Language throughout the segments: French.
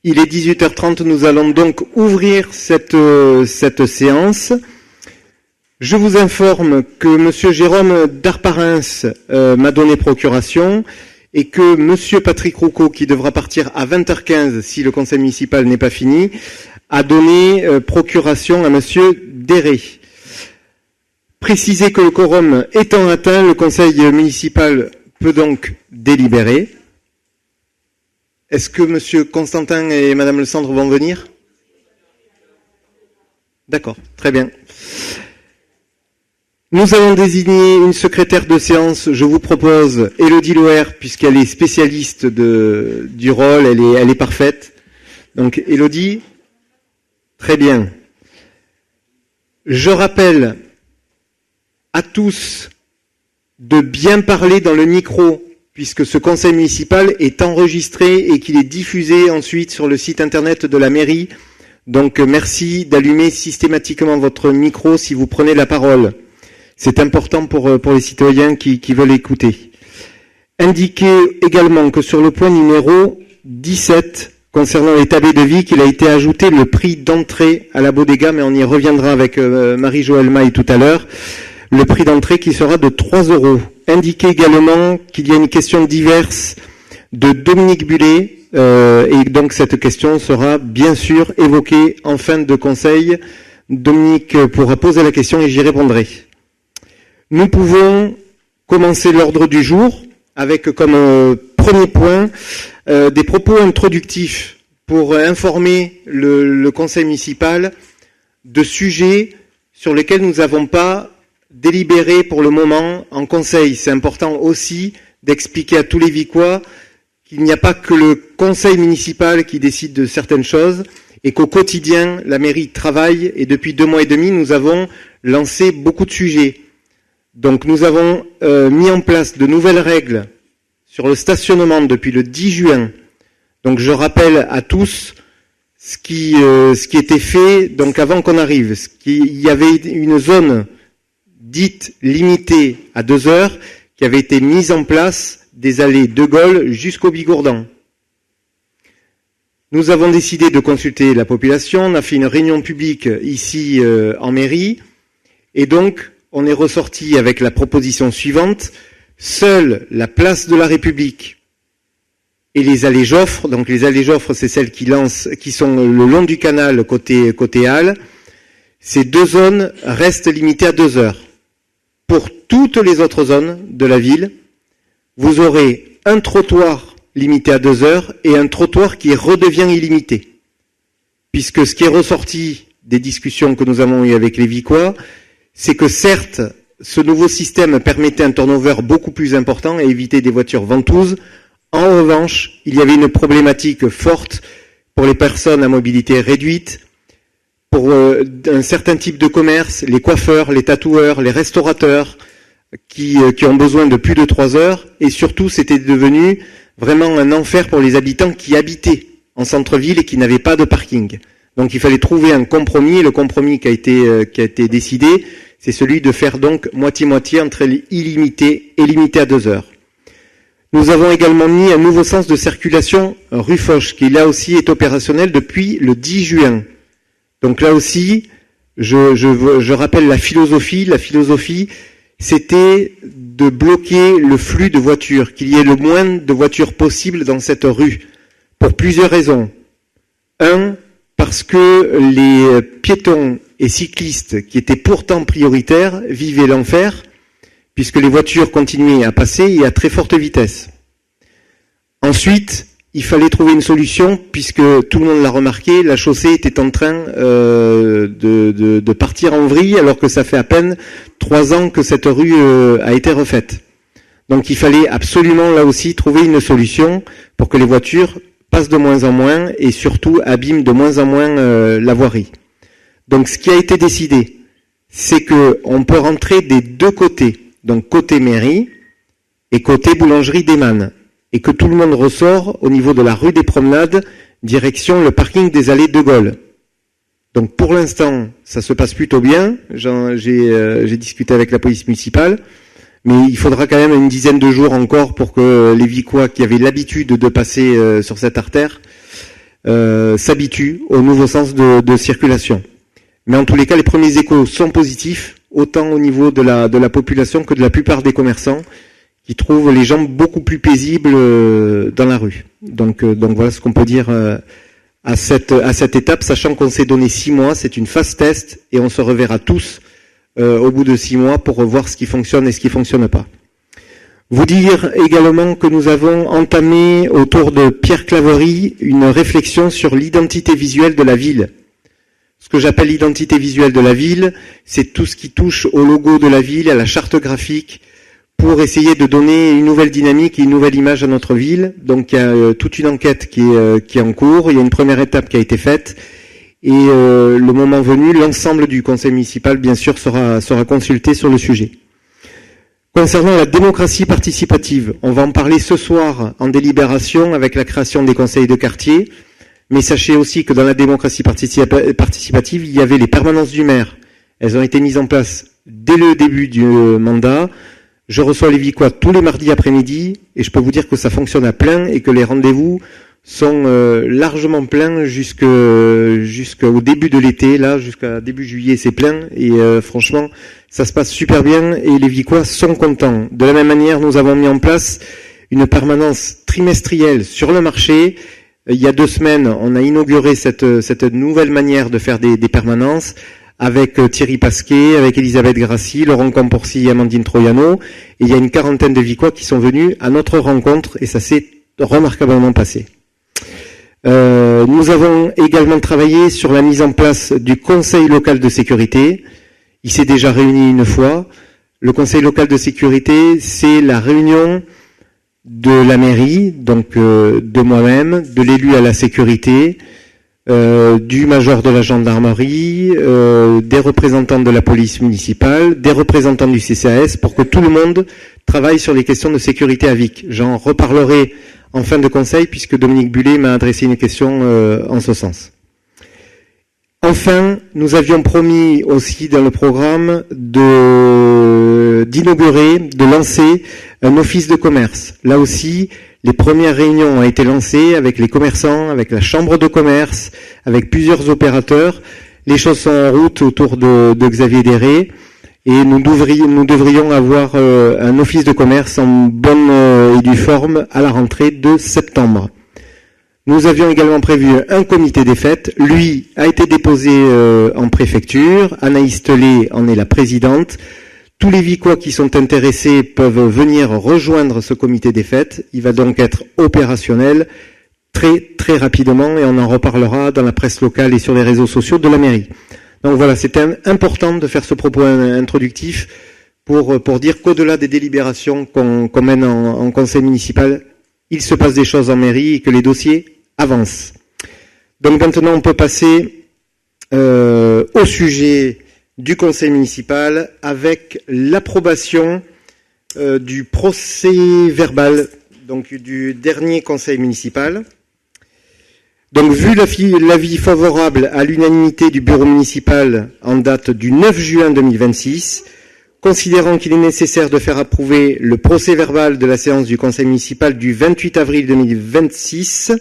Il est 18h30, nous allons donc ouvrir cette séance. Je vous informe que Monsieur Jérôme Darparens m'a donné procuration et que Monsieur Patrick Roucaud, qui devra partir à 20h15 si le conseil municipal n'est pas fini, a donné procuration à Monsieur Déré. Préciser que le quorum étant atteint, le conseil municipal peut donc délibérer. Est-ce que Monsieur Constantin et Madame Le Cendre vont venir? D'accord, très bien. Nous allons désigner une secrétaire de séance. Je vous propose Élodie Loer, puisqu'elle est spécialiste du rôle, elle est parfaite. Donc Élodie, très bien. Je rappelle à tous de bien parler dans le micro, puisque ce conseil municipal est enregistré et qu'il est diffusé ensuite sur le site internet de la mairie. Donc merci d'allumer systématiquement votre micro si vous prenez la parole. C'est important pour les citoyens qui veulent écouter. Indiquez également que sur le point numéro 17, concernant les tablés de vie, qu'il a été ajouté le prix d'entrée à la bodega, mais on y reviendra avec Marie-Joëlle Maille tout à l'heure, le prix d'entrée qui sera de 3 €. Indiquez également qu'il y a une question diverse de Dominique Bullet, et donc cette question sera bien sûr évoquée en fin de conseil. Dominique pourra poser la question et j'y répondrai. Nous pouvons commencer l'ordre du jour avec comme premier point des propos introductifs pour informer le conseil municipal de sujets sur lesquels nous n'avons pas délibéré pour le moment en conseil. C'est important aussi d'expliquer à tous les Vicois qu'il n'y a pas que le conseil municipal qui décide de certaines choses et qu'au quotidien, la mairie travaille et depuis 2 mois et demi, nous avons lancé beaucoup de sujets. Donc nous avons mis en place de nouvelles règles sur le stationnement depuis le 10 juin. Donc je rappelle à tous ce qui était fait donc avant qu'on arrive. Il y avait une zone dite limitée à 2 heures qui avait été mise en place des allées de Gaulle jusqu'au Bigourdan. Nous avons décidé de consulter la population, on a fait une réunion publique ici en mairie et donc on est ressorti avec la proposition suivante: seule la place de la République et les allées Joffre, donc les allées Joffre, c'est celles qui sont le long du canal côté Halles, ces 2 zones restent limitées à 2 heures. Pour toutes les autres zones de la ville, vous aurez un trottoir limité à 2 heures et un trottoir qui redevient illimité. Puisque ce qui est ressorti des discussions que nous avons eues avec les Vicois, c'est que certes, ce nouveau système permettait un turnover beaucoup plus important et éviter des voitures ventouses. En revanche, il y avait une problématique forte pour les personnes à mobilité réduite, pour un certain type de commerce, les coiffeurs, les tatoueurs, les restaurateurs, qui ont besoin de plus de 3 heures. Et surtout, c'était devenu vraiment un enfer pour les habitants qui habitaient en centre-ville et qui n'avaient pas de parking. Donc il fallait trouver un compromis, et le compromis qui a été décidé, c'est celui de faire donc moitié-moitié entre illimité et limité à 2 heures. Nous avons également mis un nouveau sens de circulation rue Foch, qui là aussi est opérationnel depuis le 10 juin. Donc là aussi, je rappelle la philosophie. La philosophie, c'était de bloquer le flux de voitures, qu'il y ait le moins de voitures possible dans cette rue, pour plusieurs raisons. 1, parce que les piétons et cyclistes, qui étaient pourtant prioritaires, vivaient l'enfer, puisque les voitures continuaient à passer et à très forte vitesse. Ensuite, il fallait trouver une solution, puisque tout le monde l'a remarqué, la chaussée était en train de partir en vrille, alors que ça fait à peine 3 ans que cette rue a été refaite. Donc il fallait absolument là aussi trouver une solution pour que les voitures passent de moins en moins et surtout abîment de moins en moins la voirie. Donc ce qui a été décidé, c'est qu'on peut rentrer des 2 côtés, donc côté mairie et côté boulangerie d'Eman, et que tout le monde ressort au niveau de la rue des Promenades, direction le parking des allées de Gaulle. Donc pour l'instant, ça se passe plutôt bien. J'ai discuté avec la police municipale, mais il faudra quand même une dizaine de jours encore pour que les Vicois qui avaient l'habitude de passer sur cette artère s'habituent au nouveau sens de circulation. Mais en tous les cas, les premiers échos sont positifs, autant au niveau de la population que de la plupart des commerçants, qui trouvent les gens beaucoup plus paisibles dans la rue. Donc voilà ce qu'on peut dire à cette étape, sachant qu'on s'est donné 6 mois, c'est une phase test, et on se reverra tous au bout de 6 mois pour voir ce qui fonctionne et ce qui fonctionne pas. Vous dire également que nous avons entamé autour de Pierre Claverie une réflexion sur l'identité visuelle de la ville. Ce que j'appelle l'identité visuelle de la ville, c'est tout ce qui touche au logo de la ville, à la charte graphique, pour essayer de donner une nouvelle dynamique et une nouvelle image à notre ville. Donc il y a toute une enquête qui est en cours, il y a une première étape qui a été faite, et le moment venu, l'ensemble du conseil municipal, bien sûr, sera consulté sur le sujet. Concernant la démocratie participative, on va en parler ce soir en délibération avec la création des conseils de quartier, mais sachez aussi que dans la démocratie participative, il y avait les permanences du maire. Elles ont été mises en place dès le début du mandat. Je reçois les Vicois tous les mardis après-midi, et je peux vous dire que ça fonctionne à plein et que les rendez-vous sont largement pleins jusqu'au début de l'été, là, jusqu'à début juillet, c'est plein, et franchement, ça se passe super bien, et les Vicois sont contents. De la même manière, nous avons mis en place une permanence trimestrielle sur le marché. Il y a 2 semaines, on a inauguré cette nouvelle manière de faire des permanences, avec Thierry Pasquet, avec Elisabeth Grassi, Laurent Camporsi et Amandine Troiano, et il y a une 40aine de Vicois qui sont venus à notre rencontre, et ça s'est remarquablement passé. Nous avons également travaillé sur la mise en place du conseil local de sécurité. Il s'est déjà réuni une fois. Le conseil local de sécurité, c'est la réunion de la mairie, donc de moi-même, de l'élu à la sécurité, du major de la gendarmerie, des représentants de la police municipale, des représentants du CCAS, pour que tout le monde travaille sur les questions de sécurité à Vic. J'en reparlerai en fin de conseil, puisque Dominique Bullet m'a adressé une question en ce sens. Enfin, nous avions promis aussi dans le programme d'inaugurer, de lancer un office de commerce. Là aussi, les premières réunions ont été lancées avec les commerçants, avec la chambre de commerce, avec plusieurs opérateurs. Les choses sont en route autour de Xavier Derré, et nous devrions avoir un office de commerce en bonne et due forme à la rentrée de septembre. Nous avions également prévu un comité des fêtes. Lui a été déposé en préfecture. Anaïs Tellet en est la présidente. Tous les Vicois qui sont intéressés peuvent venir rejoindre ce comité des fêtes. Il va donc être opérationnel très très rapidement, et on en reparlera dans la presse locale et sur les réseaux sociaux de la mairie. Donc voilà, c'était important de faire ce propos introductif pour dire qu'au-delà des délibérations qu'on mène en conseil municipal, il se passe des choses en mairie et que les dossiers avancent. Donc maintenant, on peut passer au sujet du conseil municipal avec l'approbation du procès verbal, donc du dernier conseil municipal. Donc, vu l'avis favorable à l'unanimité du bureau municipal en date du 9 juin 2026, considérant qu'il est nécessaire de faire approuver le procès verbal de la séance du conseil municipal du 28 avril 2026,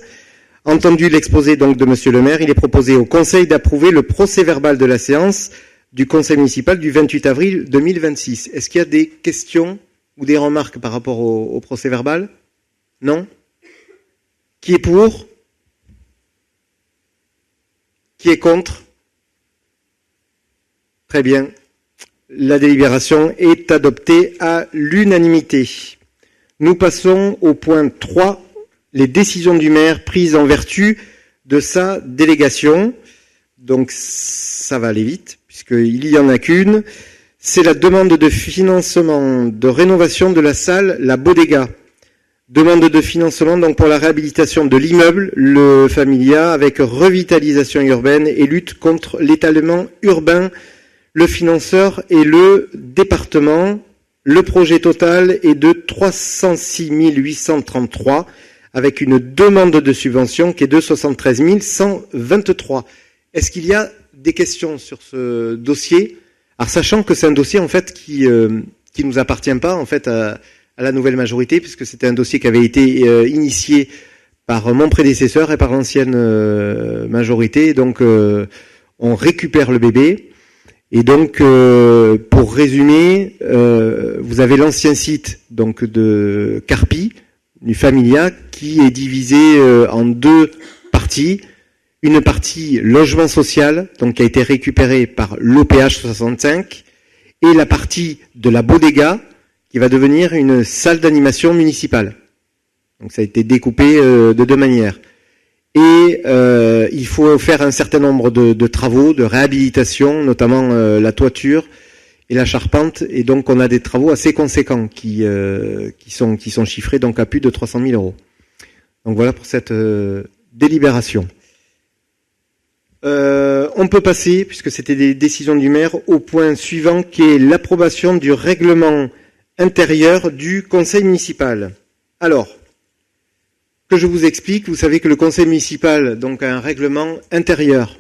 entendu l'exposé donc de monsieur le maire, il est proposé au conseil d'approuver le procès verbal de la séance du conseil municipal du 28 avril 2026. Est-ce qu'il y a des questions ou des remarques par rapport au procès verbal? Non? Qui est pour? Qui est contre? Très bien. La délibération est adoptée à l'unanimité. Nous passons au point 3, les décisions du maire prises en vertu de sa délégation. Donc ça va aller vite, puisqu'il y en a qu'une. C'est la demande de financement de rénovation de la salle La Bodega. Demande de financement donc pour la réhabilitation de l'immeuble, le Familia, avec revitalisation urbaine et lutte contre l'étalement urbain. Le financeur est le département. Le projet total est de 306 833, avec une demande de subvention qui est de 73 123. Est-ce qu'il y a des questions sur ce dossier? Alors, sachant que c'est un dossier en fait qui nous appartient pas en fait à la nouvelle majorité, puisque c'était un dossier qui avait été initié par mon prédécesseur et par l'ancienne majorité. Donc, on récupère le bébé. Et donc, pour résumer, vous avez l'ancien site donc de Carpi, du Familia, qui est divisé en deux parties. Une partie logement social, donc qui a été récupérée par l'OPH 65, et la partie de la bodega, qui va devenir une salle d'animation municipale. Donc ça a été découpé de deux manières. Et il faut faire un certain nombre de travaux, de réhabilitation, notamment la toiture et la charpente. Et donc on a des travaux assez conséquents qui sont chiffrés donc à plus de 300 000 euros. Donc voilà pour cette délibération. On peut passer, puisque c'était des décisions du maire, au point suivant qui est l'approbation du règlement intérieur du conseil municipal. Alors, que je vous explique, vous savez que le conseil municipal donc a un règlement intérieur.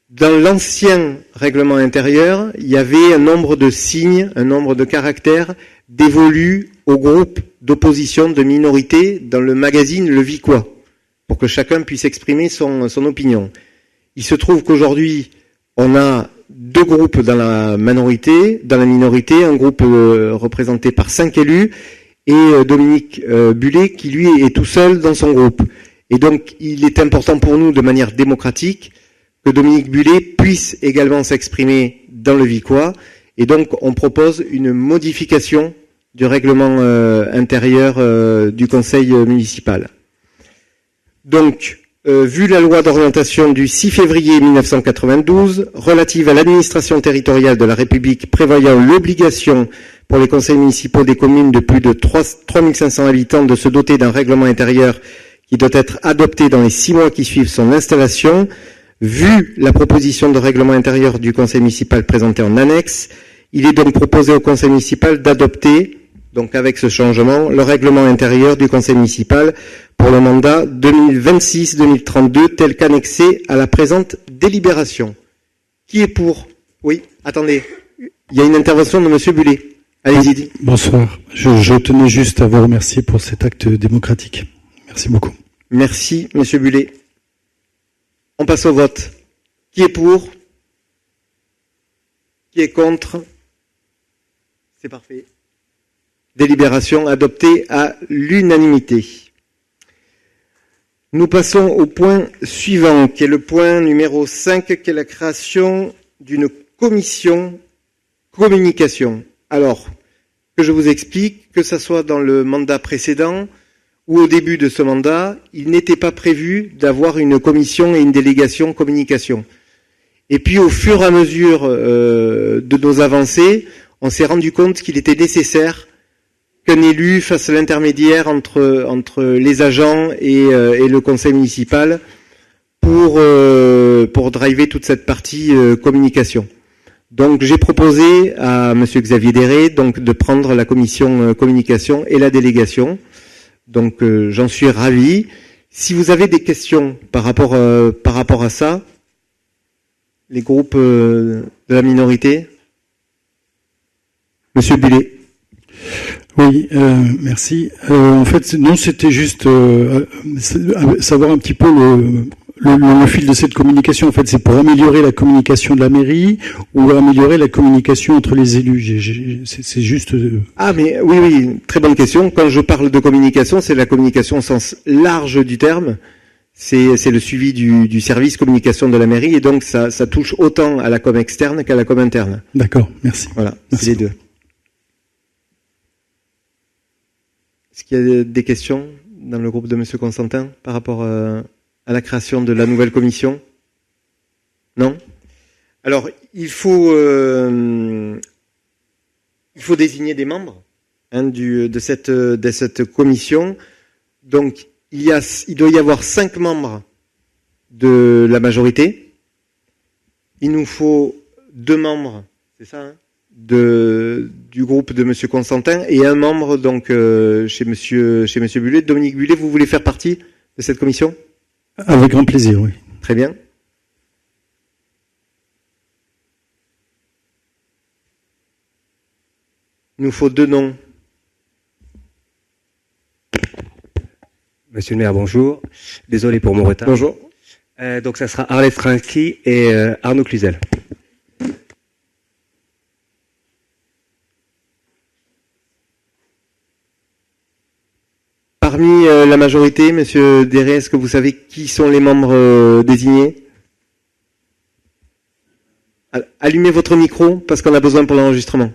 Dans l'ancien règlement intérieur, il y avait un nombre de signes, un nombre de caractères dévolus aux groupes d'opposition de minorités dans le magazine Le Vicois, pour que chacun puisse exprimer son opinion. Il se trouve qu'aujourd'hui, on a deux groupes dans la minorité, un groupe représenté par 5 élus, et Dominique Bullet, qui lui est tout seul dans son groupe. Et donc, il est important pour nous, de manière démocratique, que Dominique Bullet puisse également s'exprimer dans le Vicois. Et donc, on propose une modification du règlement intérieur du conseil municipal. Donc, vu la loi d'orientation du 6 février 1992 relative à l'administration territoriale de la République prévoyant l'obligation pour les conseils municipaux des communes de plus de 3500 habitants de se doter d'un règlement intérieur qui doit être adopté dans les 6 mois qui suivent son installation, vu la proposition de règlement intérieur du conseil municipal présentée en annexe, il est donc proposé au conseil municipal d'adopter, donc avec ce changement, le règlement intérieur du conseil municipal pour le mandat 2026-2032 tel qu'annexé à la présente délibération. Qui est pour? Oui, attendez. Il y a une intervention de monsieur Bullet. Allez-y. Bonsoir. Je tenais juste à vous remercier pour cet acte démocratique. Merci beaucoup. Merci, monsieur Bullet. On passe au vote. Qui est pour? Qui est contre? C'est parfait. Délibération adoptée à l'unanimité. Nous passons au point suivant, qui est le point numéro 5, qui est la création d'une commission communication. Alors, que je vous explique, que ce soit dans le mandat précédent ou au début de ce mandat, il n'était pas prévu d'avoir une commission et une délégation communication. Et puis, au fur et à mesure de nos avancées, on s'est rendu compte qu'il était nécessaire qu'un élu fasse l'intermédiaire entre les agents et le conseil municipal pour driver toute cette partie communication. Donc j'ai proposé à monsieur Xavier Déré donc de prendre la commission communication et la délégation. Donc j'en suis ravi. Si vous avez des questions par rapport à ça, les groupes de la minorité, monsieur Bullet. Oui, merci. En fait, non, c'était juste savoir un petit peu le fil de cette communication. En fait, c'est pour améliorer la communication de la mairie ou améliorer la communication entre les élus. C'est juste. Ah, mais oui, très bonne question. Quand je parle de communication, c'est la communication au sens large du terme. C'est le suivi du service communication de la mairie, et donc ça touche autant à la com externe qu'à la com interne. D'accord, merci. Voilà, merci. C'est les deux. Est-ce qu'il y a des questions dans le groupe de monsieur Constantin par rapport à la création de la nouvelle commission? Non? Alors, il faut désigner des membres de cette commission. Donc, il doit y avoir 5 membres de la majorité. Il nous faut 2 membres, c'est ça, du groupe de monsieur Constantin, et un membre donc chez monsieur Bullet. Dominique Bullet, vous voulez faire partie de cette commission? Avec grand plaisir, oui. Très bien. Il nous faut 2 noms. Monsieur le maire, bonjour. Désolé pour mon retard. Bonjour. Donc ça sera Arlette Franski et Arnaud Cluzel. Parmi la majorité, Monsieur Derré, est-ce que vous savez qui sont les membres désignés? Allumez votre micro, parce qu'on a besoin pour l'enregistrement.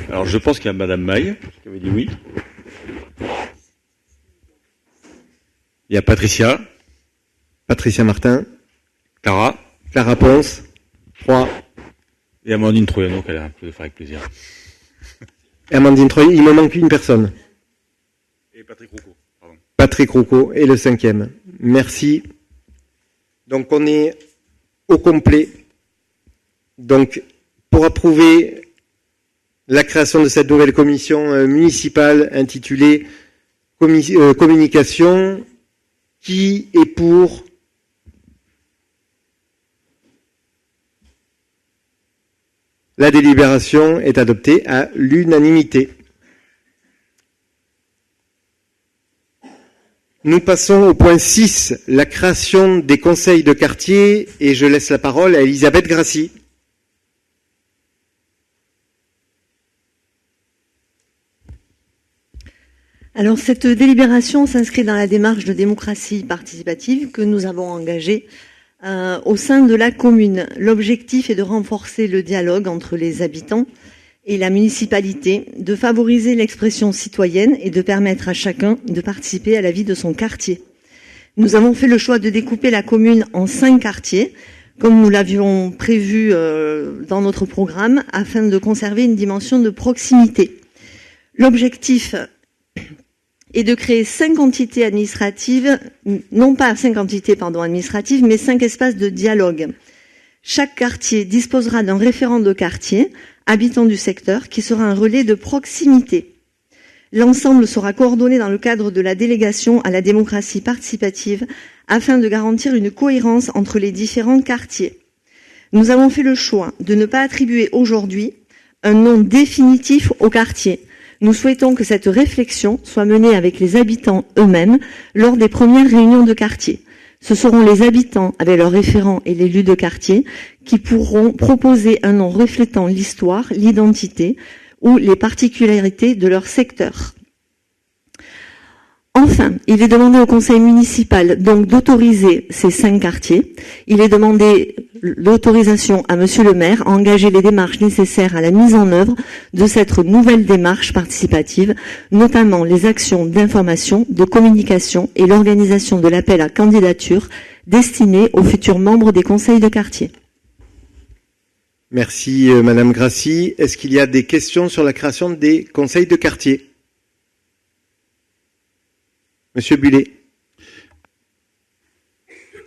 Alors je pense qu'il y a Madame Maille, qui avait dit oui. Il y a Patricia. Patricia Martin. Clara. Clara Ponce. 3. Et Amandine Troyano, qu'elle a un peu de faire avec plaisir. Amandine Troyano, il me manque une personne. Et Patrick Roucault, pardon. Patrick Roucault est le 5e. Merci. Donc on est au complet. Donc pour approuver la création de cette nouvelle commission municipale intitulée Communication, qui est pour? La délibération est adoptée à l'unanimité. Nous passons au point 6, la création des conseils de quartier, et je laisse la parole à Elisabeth Grassi. Alors cette délibération s'inscrit dans la démarche de démocratie participative que nous avons engagée au sein de la commune. L'objectif est de renforcer le dialogue entre les habitants et la municipalité, de favoriser l'expression citoyenne et de permettre à chacun de participer à la vie de son quartier. Nous avons fait le choix de découper la commune en 5 quartiers, comme nous l'avions prévu dans notre programme, afin de conserver une dimension de proximité. L'objectif est de créer 5 entités administratives, non pas 5 entités administratives, mais 5 espaces de dialogue. Chaque quartier disposera d'un référent de quartier, habitant du secteur, qui sera un relais de proximité. L'ensemble sera coordonné dans le cadre de la délégation à la démocratie participative afin de garantir une cohérence entre les différents quartiers. Nous avons fait le choix de ne pas attribuer aujourd'hui un nom définitif au quartier. Nous souhaitons que cette réflexion soit menée avec les habitants eux-mêmes lors des premières réunions de quartier. Ce seront les habitants, avec leurs référents et l'élu de quartier, qui pourront proposer un nom reflétant l'histoire, l'identité ou les particularités de leur secteur. Enfin, il est demandé au conseil municipal donc d'autoriser ces 5 quartiers. Il est demandé l'autorisation à monsieur le maire à engager les démarches nécessaires à la mise en œuvre de cette nouvelle démarche participative, notamment les actions d'information, de communication et l'organisation de l'appel à candidature destiné aux futurs membres des conseils de quartier. Merci Madame Grassi. Est-ce qu'il y a des questions sur la création des conseils de quartier? Monsieur Bullet.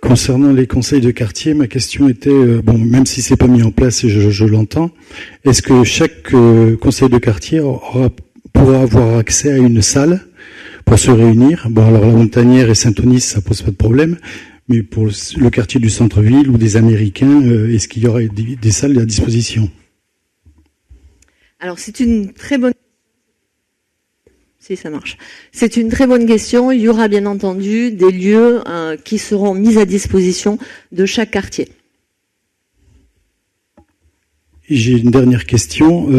Concernant les conseils de quartier, ma question était, même si c'est pas mis en place, et je l'entends, est-ce que chaque conseil de quartier pourra avoir accès à une salle pour se réunir? Bon, alors la Montanière et Saint-Onis, ça pose pas de problème, mais pour le quartier du centre-ville ou des Américains, est-ce qu'il y aura des salles à disposition? Alors c'est une très bonne... Si ça marche. C'est une très bonne question. Il y aura bien entendu des lieux qui seront mis à disposition de chaque quartier. J'ai une dernière question.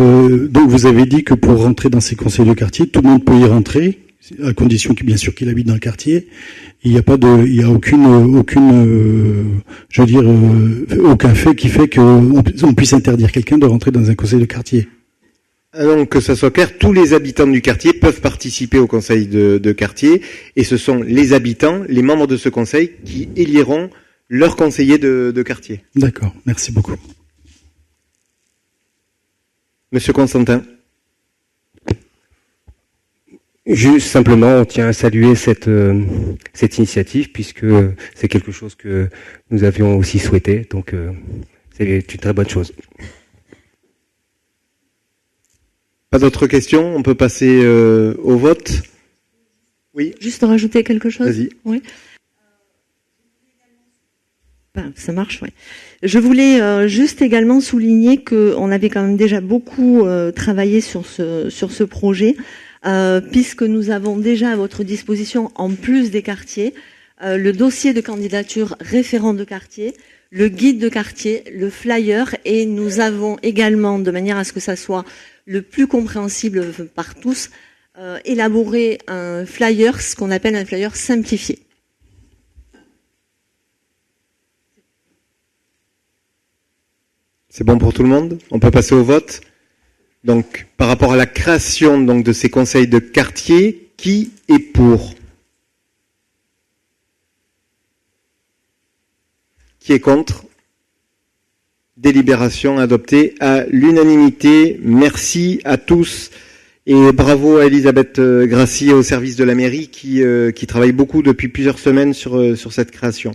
Donc vous avez dit que pour rentrer dans ces conseils de quartier, tout le monde peut y rentrer, à condition bien sûr qu'il habite dans le quartier. Il n'y a aucun fait qui fait qu'on puisse interdire quelqu'un de rentrer dans un conseil de quartier. Donc, que ça soit clair, tous les habitants du quartier peuvent participer au conseil de quartier, et ce sont les habitants, les membres de ce conseil, qui éliront leur conseiller de quartier. D'accord, merci beaucoup. Monsieur Constantin. Juste simplement, on tient à saluer cette initiative, puisque c'est quelque chose que nous avions aussi souhaité, donc c'est une très bonne chose. Pas d'autres questions? On peut passer au vote. Oui. Juste rajouter quelque chose? Vas-y. Oui. Ça marche, oui. Je voulais juste également souligner qu'on avait quand même déjà beaucoup travaillé sur ce projet, puisque nous avons déjà à votre disposition, en plus des quartiers, le dossier de candidature référent de quartier, le guide de quartier, le flyer, et nous avons également, de manière à ce que ça soit le plus compréhensible par tous, élaboré un flyer, ce qu'on appelle un flyer simplifié. C'est bon pour tout le monde? On peut passer au vote. Donc, par rapport à la création donc, de ces conseils de quartier, qui est pour? Qui est contre? Délibération adoptée à l'unanimité. Merci à tous et bravo à Elisabeth Grassi au service de la mairie qui travaille beaucoup depuis plusieurs semaines sur cette création.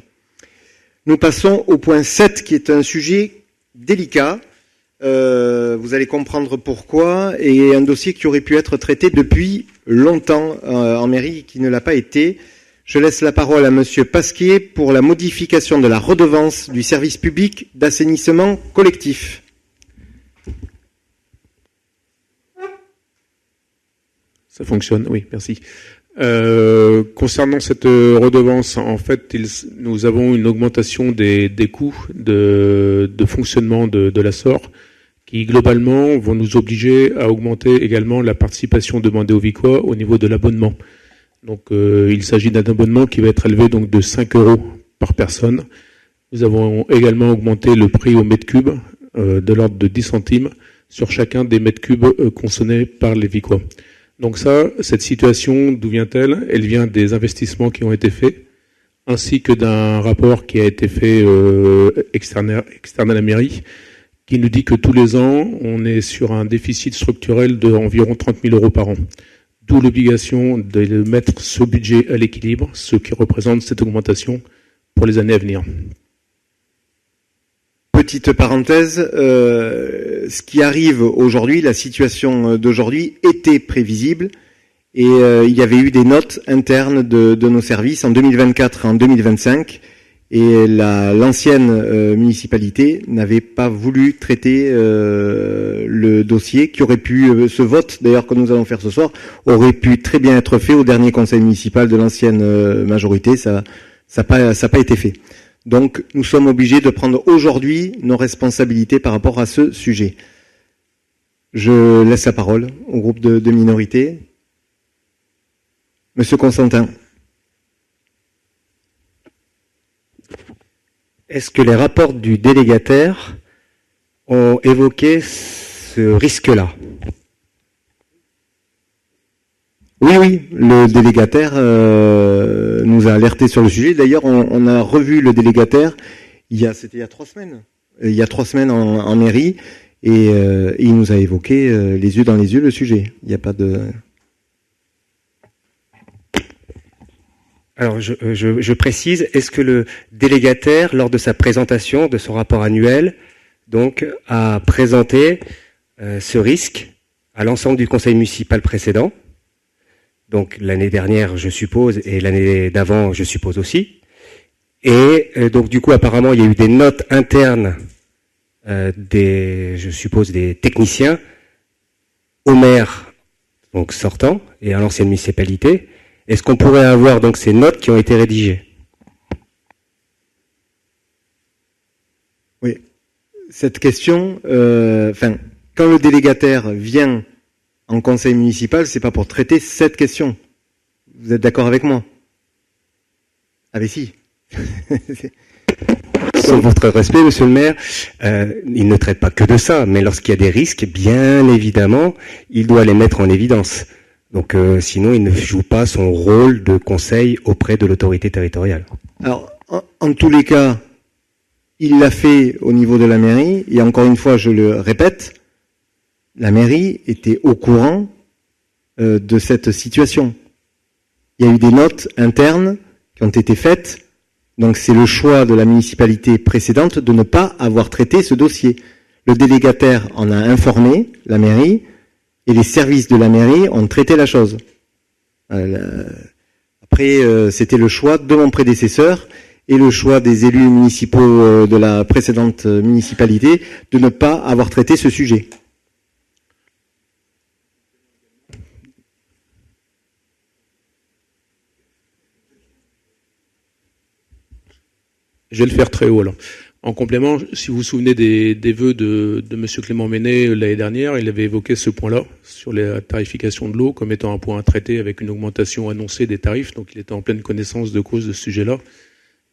Nous passons au point 7 qui est un sujet délicat. Vous allez comprendre pourquoi, et un dossier qui aurait pu être traité depuis longtemps en mairie qui ne l'a pas été. Je laisse la parole à Monsieur Pasquier pour la modification de la redevance du service public d'assainissement collectif. Ça fonctionne, oui, merci. Concernant cette redevance, en fait, nous avons une augmentation des coûts de fonctionnement de la SOR qui, globalement, vont nous obliger à augmenter également la participation demandée aux Vicois au niveau de l'abonnement. Donc, il s'agit d'un abonnement qui va être élevé donc de 5 € par personne. Nous avons également augmenté le prix au mètre cube de l'ordre de 10 centimes sur chacun des mètres cubes consommés par les Vicois. Donc ça, cette situation, d'où vient-elle? Elle vient des investissements qui ont été faits, ainsi que d'un rapport qui a été fait externe à la mairie, qui nous dit que tous les ans, on est sur un déficit structurel d'environ 30 000 € par an. D'où l'obligation de mettre ce budget à l'équilibre, ce qui représente cette augmentation pour les années à venir. Petite parenthèse, ce qui arrive aujourd'hui, la situation d'aujourd'hui était prévisible et il y avait eu des notes internes de nos services en 2024 et en 2025 et l'ancienne municipalité n'avait pas voulu traiter le dossier qui aurait pu, ce vote d'ailleurs que nous allons faire ce soir, aurait pu très bien être fait au dernier conseil municipal de l'ancienne majorité, ça n'a pas été fait. Donc, nous sommes obligés de prendre aujourd'hui nos responsabilités par rapport à ce sujet. Je laisse la parole au groupe de minorité. Monsieur Constantin. Est-ce que les rapports du délégataire ont évoqué ce risque-là? Oui, le délégataire nous a alerté sur le sujet. D'ailleurs, on a revu le délégataire c'était il y a 3 semaines. Il y a 3 semaines en mairie et il nous a évoqué les yeux dans les yeux le sujet. Il n'y a pas de... Alors, je précise, est-ce que le délégataire, lors de sa présentation de son rapport annuel, donc, a présenté ce risque à l'ensemble du conseil municipal précédent? Donc l'année dernière, je suppose, et l'année d'avant, je suppose aussi. Et donc du coup, apparemment, il y a eu des notes internes je suppose, des techniciens au maire, donc sortant, et à l'ancienne municipalité. Est-ce qu'on pourrait avoir donc ces notes qui ont été rédigées? Oui. Cette question, quand le délégataire vient en conseil municipal, c'est pas pour traiter cette question. Vous êtes d'accord avec moi? Ah mais si. Sans votre respect, monsieur le maire, il ne traite pas que de ça, mais lorsqu'il y a des risques, bien évidemment, il doit les mettre en évidence. Donc sinon, il ne joue pas son rôle de conseil auprès de l'autorité territoriale. Alors, en tous les cas, il l'a fait au niveau de la mairie, et encore une fois, je le répète, la mairie était au courant de cette situation. Il y a eu des notes internes qui ont été faites, donc c'est le choix de la municipalité précédente de ne pas avoir traité ce dossier. Le délégataire en a informé la mairie, et les services de la mairie ont traité la chose. Après, c'était le choix de mon prédécesseur et le choix des élus municipaux de la précédente municipalité de ne pas avoir traité ce sujet. Je vais le faire très haut alors. En complément, si vous vous souvenez des vœux de M. Clément Menet l'année dernière, il avait évoqué ce point-là sur la tarification de l'eau comme étant un point à traiter avec une augmentation annoncée des tarifs. Donc il était en pleine connaissance de cause de ce sujet-là.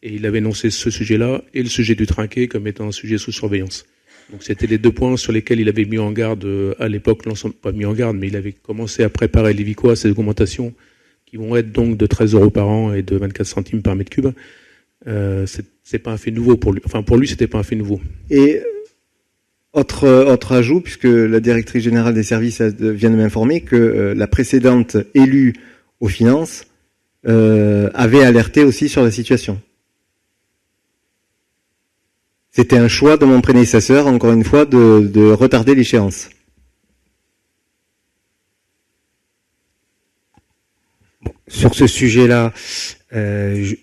Et il avait énoncé ce sujet-là et le sujet du trinquet comme étant un sujet sous surveillance. Donc c'était les deux points sur lesquels il avait mis en garde à l'époque, l'ensemble, pas mis en garde, mais il avait commencé à préparer les Vicois à ces augmentations qui vont être donc de 13 € par an et de 24 centimes par mètre cube. C'est pas un fait nouveau pour lui. Enfin, pour lui, c'était pas un fait nouveau. Et autre ajout, puisque la directrice générale des services vient de m'informer que la précédente élue aux finances avait alerté aussi sur la situation. C'était un choix de mon prédécesseur, encore une fois, de retarder l'échéance. Bon, sur ce sujet-là,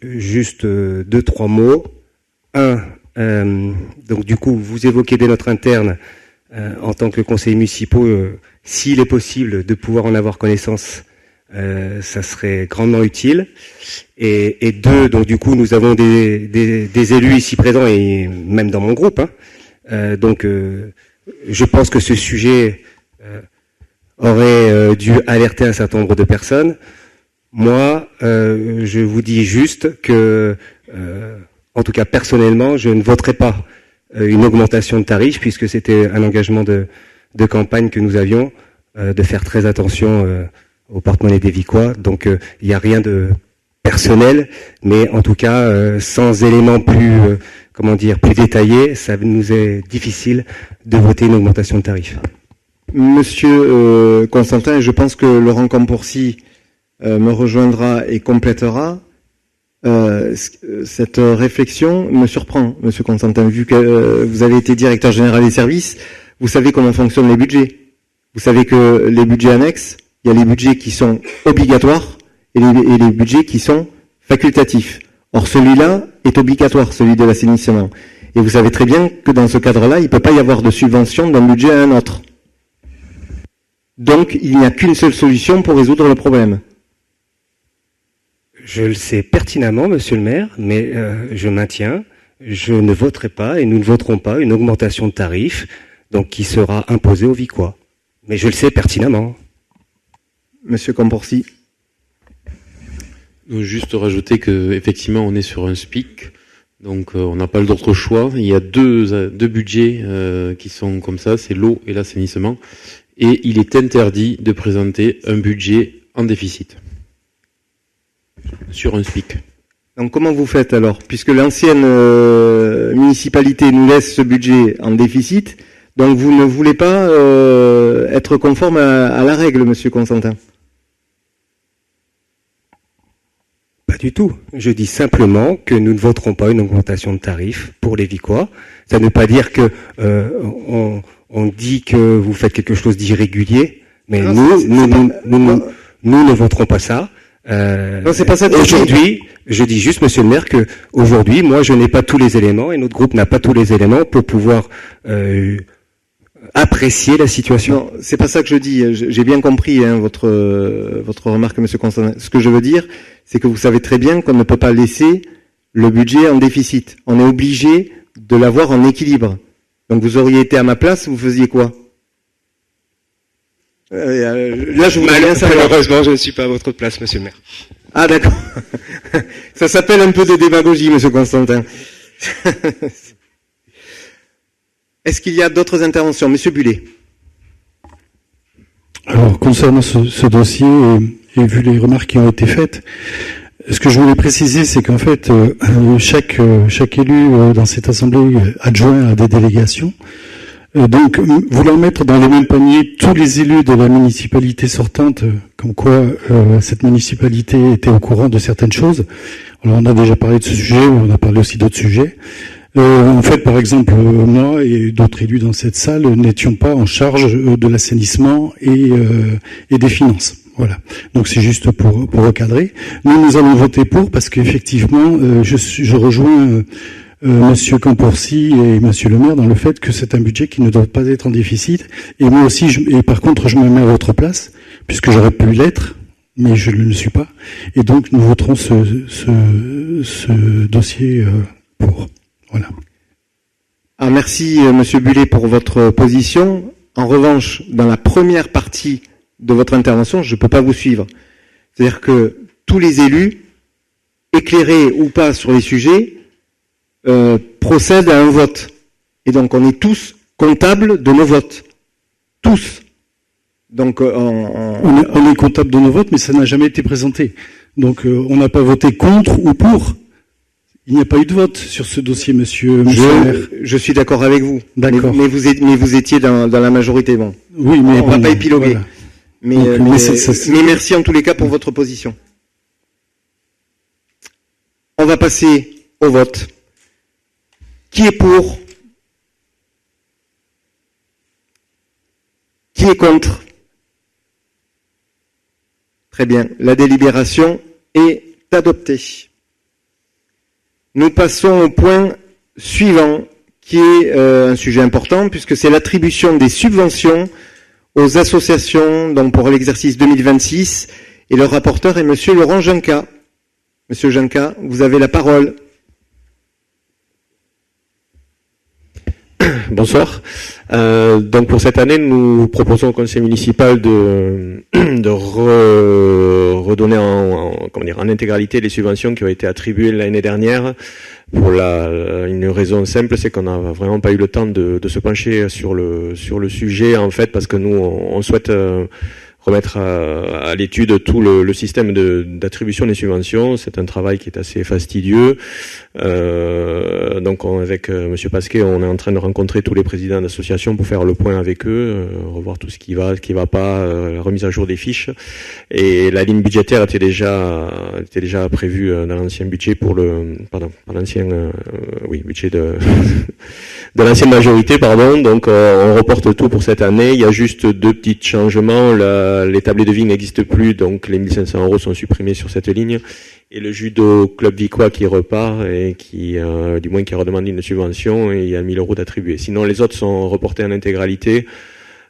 juste 2-3 mots. Donc du coup, vous évoquez des notes internes en tant que conseillers municipaux, s'il est possible de pouvoir en avoir connaissance, ça serait grandement utile. Et 2, donc du coup, nous avons des élus ici présents et même dans mon groupe. Donc, je pense que ce sujet aurait dû alerter un certain nombre de personnes. Moi, je vous dis juste que, en tout cas personnellement, je ne voterai pas une augmentation de tarifs puisque c'était un engagement de campagne que nous avions, de faire très attention au porte-monnaie des Vicois. Donc, il n'y a rien de personnel, mais en tout cas, sans éléments plus détaillés, ça nous est difficile de voter une augmentation de tarifs. Monsieur Constantin, je pense que Laurent Campourcy me rejoindra et complétera. Cette réflexion me surprend, Monsieur Constantin, vu que vous avez été directeur général des services, vous savez comment fonctionnent les budgets. Vous savez que les budgets annexes, il y a les budgets qui sont obligatoires et les budgets qui sont facultatifs. Or, celui-là est obligatoire, celui de l'assainissement. Et vous savez très bien que dans ce cadre-là, il ne peut pas y avoir de subvention d'un budget à un autre. Donc, il n'y a qu'une seule solution pour résoudre le problème. Je le sais pertinemment, monsieur le maire, mais je maintiens, je ne voterai pas et nous ne voterons pas une augmentation de tarifs donc qui sera imposée aux Vicois. Mais je le sais pertinemment. Monsieur Campourcy. Juste rajouter que effectivement on est sur un SPIC, donc on n'a pas d'autre choix. Il y a deux budgets qui sont comme ça, c'est l'eau et l'assainissement, et il est interdit de présenter un budget en déficit sur un SPIC. Donc comment vous faites alors? Puisque l'ancienne municipalité nous laisse ce budget en déficit, donc vous ne voulez pas être conforme à la règle, monsieur Constantin? Pas du tout. Je dis simplement que nous ne voterons pas une augmentation de tarifs pour les Vicois. Ça ne veut pas dire que on dit que vous faites quelque chose d'irrégulier, mais nous ne voterons pas ça. Non, c'est pas ça. Aujourd'hui, je dis juste, monsieur le maire, que aujourd'hui, moi, je n'ai pas tous les éléments et notre groupe n'a pas tous les éléments pour pouvoir apprécier la situation. Non, c'est pas ça que je dis. J'ai bien compris votre remarque, monsieur Constantin. Ce que je veux dire, c'est que vous savez très bien qu'on ne peut pas laisser le budget en déficit. On est obligé de l'avoir en équilibre. Donc vous auriez été à ma place, vous faisiez quoi? Là, je voudrais bien savoir. Malheureusement, je ne suis pas à votre place, monsieur le maire. Ah, d'accord. Ça s'appelle un peu de démagogie, monsieur Constantin. Est-ce qu'il y a d'autres interventions? Monsieur Bullet. Alors, concernant ce dossier, et vu les remarques qui ont été faites, ce que je voulais préciser, c'est qu'en fait, chaque élu dans cette assemblée adjoint à des délégations. Donc, vouloir mettre dans le même panier tous les élus de la municipalité sortante, comme quoi cette municipalité était au courant de certaines choses. Alors, on a déjà parlé de ce sujet, on a parlé aussi d'autres sujets. En fait, par exemple, moi et d'autres élus dans cette salle n'étions pas en charge de l'assainissement et des finances. Voilà. Donc c'est juste pour recadrer. Nous allons voter pour parce qu'effectivement, je rejoins Monsieur Campourcy et Monsieur le maire dans le fait que c'est un budget qui ne doit pas être en déficit. Et moi aussi, et par contre, je me mets à votre place puisque j'aurais pu l'être, mais je ne le suis pas. Et donc nous voterons ce dossier pour. Voilà. Ah, merci, Monsieur Bullet, pour votre position. En revanche, dans la première partie de votre intervention, je ne peux pas vous suivre. C'est-à-dire que tous les élus, éclairés ou pas sur les sujets, procèdent à un vote. Et donc, on est tous comptables de nos votes. Tous. Donc, on est comptable de nos votes, mais ça n'a jamais été présenté. Donc, on n'a pas voté contre ou pour. Il n'y a pas eu de vote sur ce dossier, monsieur le maire. Je suis d'accord avec vous. D'accord. Mais vous étiez dans la majorité. Bon. Oui, mais on ne va pas épiloguer. Voilà. Mais merci en tous les cas pour votre position. On va passer au vote. Qui est pour? Qui est contre? Très bien. La délibération est adoptée. Nous passons au point suivant, qui est un sujet important, puisque c'est l'attribution des subventions aux associations donc pour l'exercice 2026. Et le rapporteur est monsieur Laurent Janca. Monsieur Janca, vous avez la parole. Bonsoir. Donc pour cette année, nous proposons au conseil municipal de redonner en intégralité les subventions qui ont été attribuées l'année dernière. Pour une raison simple, c'est qu'on n'a vraiment pas eu le temps de se pencher sur le sujet en fait, parce que nous on souhaite remettre à l'étude tout le système d'attribution des subventions. C'est un travail qui est assez fastidieux. Donc avec Monsieur Pasquet, on est en train de rencontrer tous les présidents d'associations pour faire le point avec eux, revoir tout ce qui va pas, la remise à jour des fiches. Et la ligne budgétaire était déjà prévue dans l'ancien budget budget de l'ancienne majorité, pardon. Donc on reporte tout pour cette année. Il y a juste 2 petits changements. Les tablés de vie n'existent plus, donc les 1 500 € sont supprimés sur cette ligne. Et le judo club vicois qui repart et qui redemande une subvention, et il y a 1 000 € d'attribués. Sinon les autres sont reportés en intégralité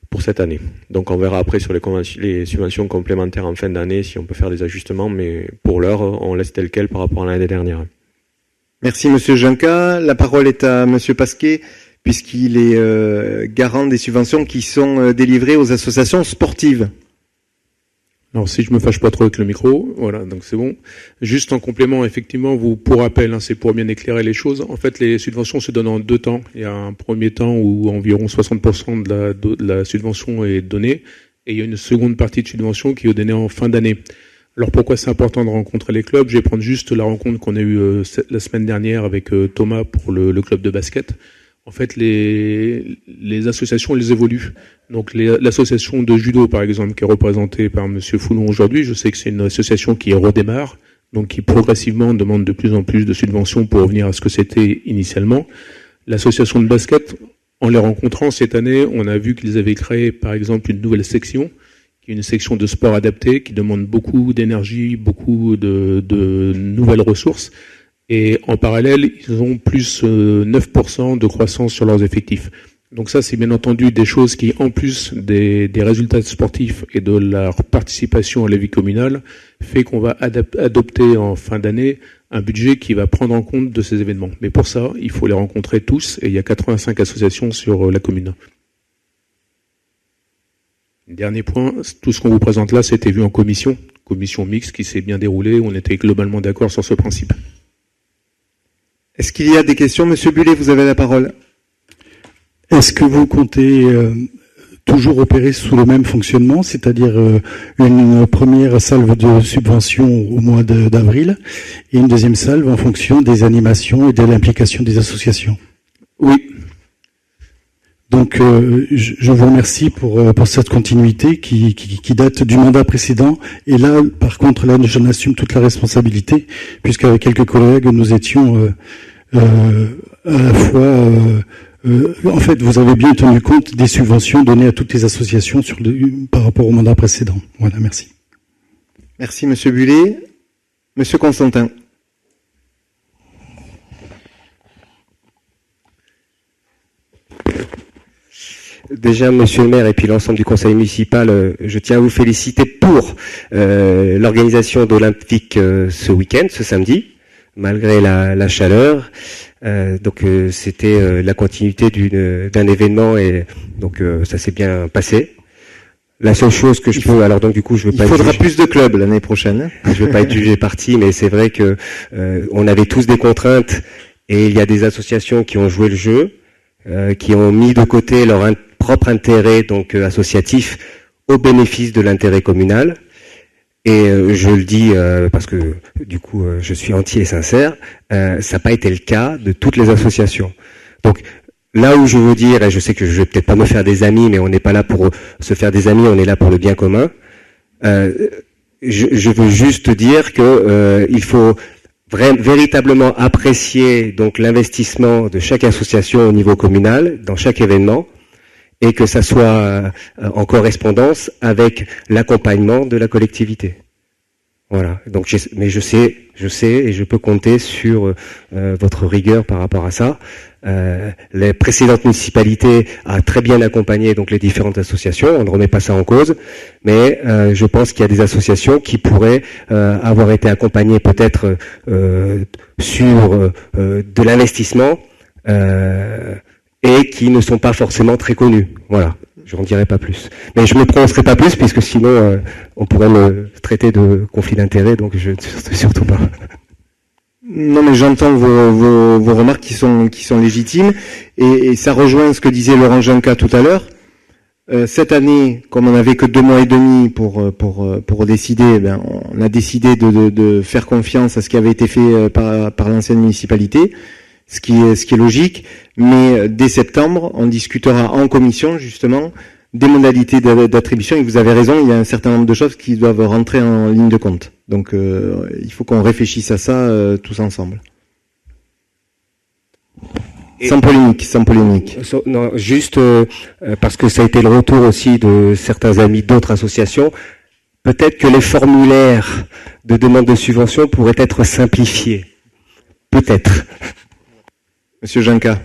pour cette année. Donc on verra après sur les subventions complémentaires en fin d'année si on peut faire des ajustements, mais pour l'heure on laisse tel quel par rapport à l'année dernière. Merci Monsieur Janca. La parole est à Monsieur Pasquet, puisqu'il est garant des subventions qui sont délivrées aux associations sportives. Alors si je me fâche pas trop avec le micro, voilà, donc c'est bon. Juste en complément, effectivement, pour rappel, c'est pour bien éclairer les choses. En fait, les subventions se donnent en 2 temps. Il y a un premier temps où environ 60% de la subvention est donnée, et il y a une seconde partie de subvention qui est donnée en fin d'année. Alors pourquoi c'est important de rencontrer les clubs? Je vais prendre juste la rencontre qu'on a eue la semaine dernière avec Thomas pour le club de basket. En fait, les associations, elles évoluent. Donc, l'association de judo, par exemple, qui est représentée par Monsieur Foulon aujourd'hui, je sais que c'est une association qui redémarre, donc qui progressivement demande de plus en plus de subventions pour revenir à ce que c'était initialement. L'association de basket, en les rencontrant cette année, on a vu qu'ils avaient créé, par exemple, une nouvelle section, qui est une section de sport adapté, qui demande beaucoup d'énergie, beaucoup de nouvelles ressources. Et en parallèle, ils ont plus 9% de croissance sur leurs effectifs. Donc ça, c'est bien entendu des choses qui, en plus des résultats sportifs et de leur participation à la vie communale, fait qu'on va adopter en fin d'année un budget qui va prendre en compte de ces événements. Mais pour ça, il faut les rencontrer tous, et il y a 85 associations sur la commune. Dernier point, tout ce qu'on vous présente là, c'était vu en commission mixte qui s'est bien déroulée, on était globalement d'accord sur ce principe. Est-ce qu'il y a des questions? Monsieur Bullet, vous avez la parole. Est-ce que vous comptez toujours opérer sous le même fonctionnement, c'est-à-dire une première salve de subventions au mois d'avril et une deuxième salve en fonction des animations et de l'implication des associations? Oui. Donc je vous remercie pour cette continuité qui date du mandat précédent. Et là, par contre, là, j'en assume toute la responsabilité, puisqu'avec quelques collègues, nous étions à la fois... en fait, vous avez bien tenu compte des subventions données à toutes les associations par rapport au mandat précédent. Voilà, merci. Merci, Monsieur Bullet. Monsieur Constantin. Déjà, Monsieur le maire et puis l'ensemble du conseil municipal, je tiens à vous féliciter pour l'organisation d'Olympique ce week-end, ce samedi. malgré la chaleur. Donc c'était la continuité d'un événement et donc ça s'est bien passé. La seule chose que je peux, alors donc du coup je veux pas. Il faudra plus de clubs l'année prochaine. Je veux pas être jugé parti, mais c'est vrai que on avait tous des contraintes et il y a des associations qui ont joué le jeu, qui ont mis de côté leur propre intérêt donc associatif au bénéfice de l'intérêt communal. Et je le dis parce que du coup je suis entier et sincère, ça n'a pas été le cas de toutes les associations. Donc là où je veux dire, et je sais que je vais peut-être pas me faire des amis, mais on n'est pas là pour se faire des amis, on est là pour le bien commun. Je veux juste dire que il faut véritablement apprécier donc l'investissement de chaque association au niveau communal dans chaque événement, et que ça soit en correspondance avec l'accompagnement de la collectivité. Voilà. Donc, mais je sais, et je peux compter sur votre rigueur par rapport à ça. Les précédentes municipalités a très bien accompagné donc les différentes associations. On ne remet pas ça en cause, mais je pense qu'il y a des associations qui pourraient avoir été accompagnées peut-être sur de l'investissement. Et qui ne sont pas forcément très connus. Voilà, je n'en dirai pas plus. Mais je ne me prononcerai pas plus, puisque sinon, on pourrait me traiter de conflit d'intérêts, donc je surtout pas. Non, mais j'entends vos remarques qui sont légitimes, et ça rejoint ce que disait Laurent Janca tout à l'heure. Cette année, comme on n'avait que 2 mois et demi pour décider, on a décidé de faire confiance à ce qui avait été fait par l'ancienne municipalité. Ce qui est logique, mais dès septembre, on discutera en commission, justement, des modalités d'attribution, et vous avez raison, il y a un certain nombre de choses qui doivent rentrer en ligne de compte. Donc, il faut qu'on réfléchisse à ça tous ensemble. Sans polémique. Non, juste parce que ça a été le retour aussi de certains amis d'autres associations, peut-être que les formulaires de demande de subvention pourraient être simplifiés. Peut-être. Monsieur Janca.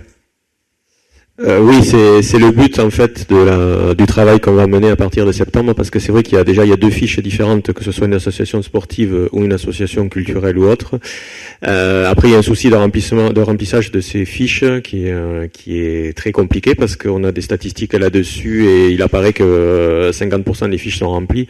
Oui, c'est le but en fait du travail qu'on va mener à partir de septembre, parce que c'est vrai qu'il y a 2 fiches différentes, que ce soit une association sportive ou une association culturelle ou autre. Après, il y a un souci de remplissage de ces fiches qui est très compliqué, parce qu'on a des statistiques là-dessus et il apparaît que 50% des fiches sont remplies.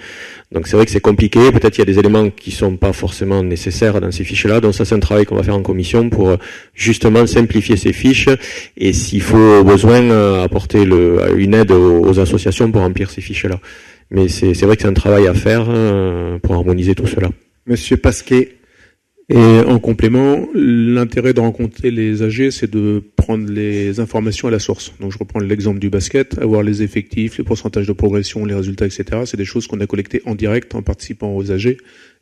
Donc c'est vrai que c'est compliqué, peut-être il y a des éléments qui sont pas forcément nécessaires dans ces fiches-là, donc ça c'est un travail qu'on va faire en commission pour justement simplifier ces fiches, et s'il faut au besoin apporter une aide aux associations pour remplir ces fiches-là. Mais c'est vrai que c'est un travail à faire pour harmoniser tout cela. Monsieur Pasquet. Et en complément, l'intérêt de rencontrer les AG, c'est de prendre les informations à la source. Donc je reprends l'exemple du basket, avoir les effectifs, les pourcentages de progression, les résultats, etc. C'est des choses qu'on a collectées en direct en participant aux AG,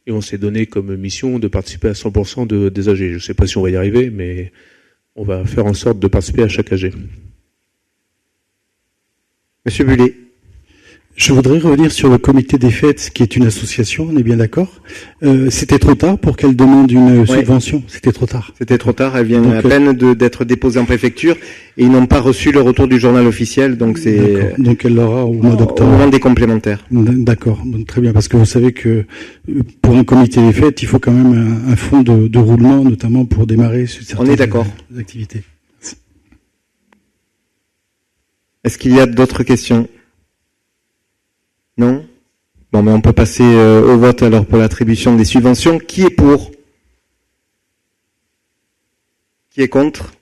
et on s'est donné comme mission de participer à 100% des AG. Je ne sais pas si on va y arriver, mais on va faire en sorte de participer à chaque AG. Monsieur Bullet. Je voudrais revenir sur le comité des fêtes, qui est une association, on est bien d'accord. C'était trop tard pour qu'elle demande une subvention. C'était trop tard. C'était trop tard. Elle vient à peine d'être déposée en préfecture, et ils n'ont pas reçu le retour du journal officiel. Donc c'est. Donc elle l'aura au mois d'octobre. Au moment des complémentaires. D'accord. Donc très bien, parce que vous savez que pour un comité des fêtes, il faut quand même un fonds de roulement, notamment pour démarrer certaines activités. Merci. Est-ce qu'il y a d'autres questions? Non? Bon, mais on peut passer au vote alors pour l'attribution des subventions. Qui est pour? Qui est contre?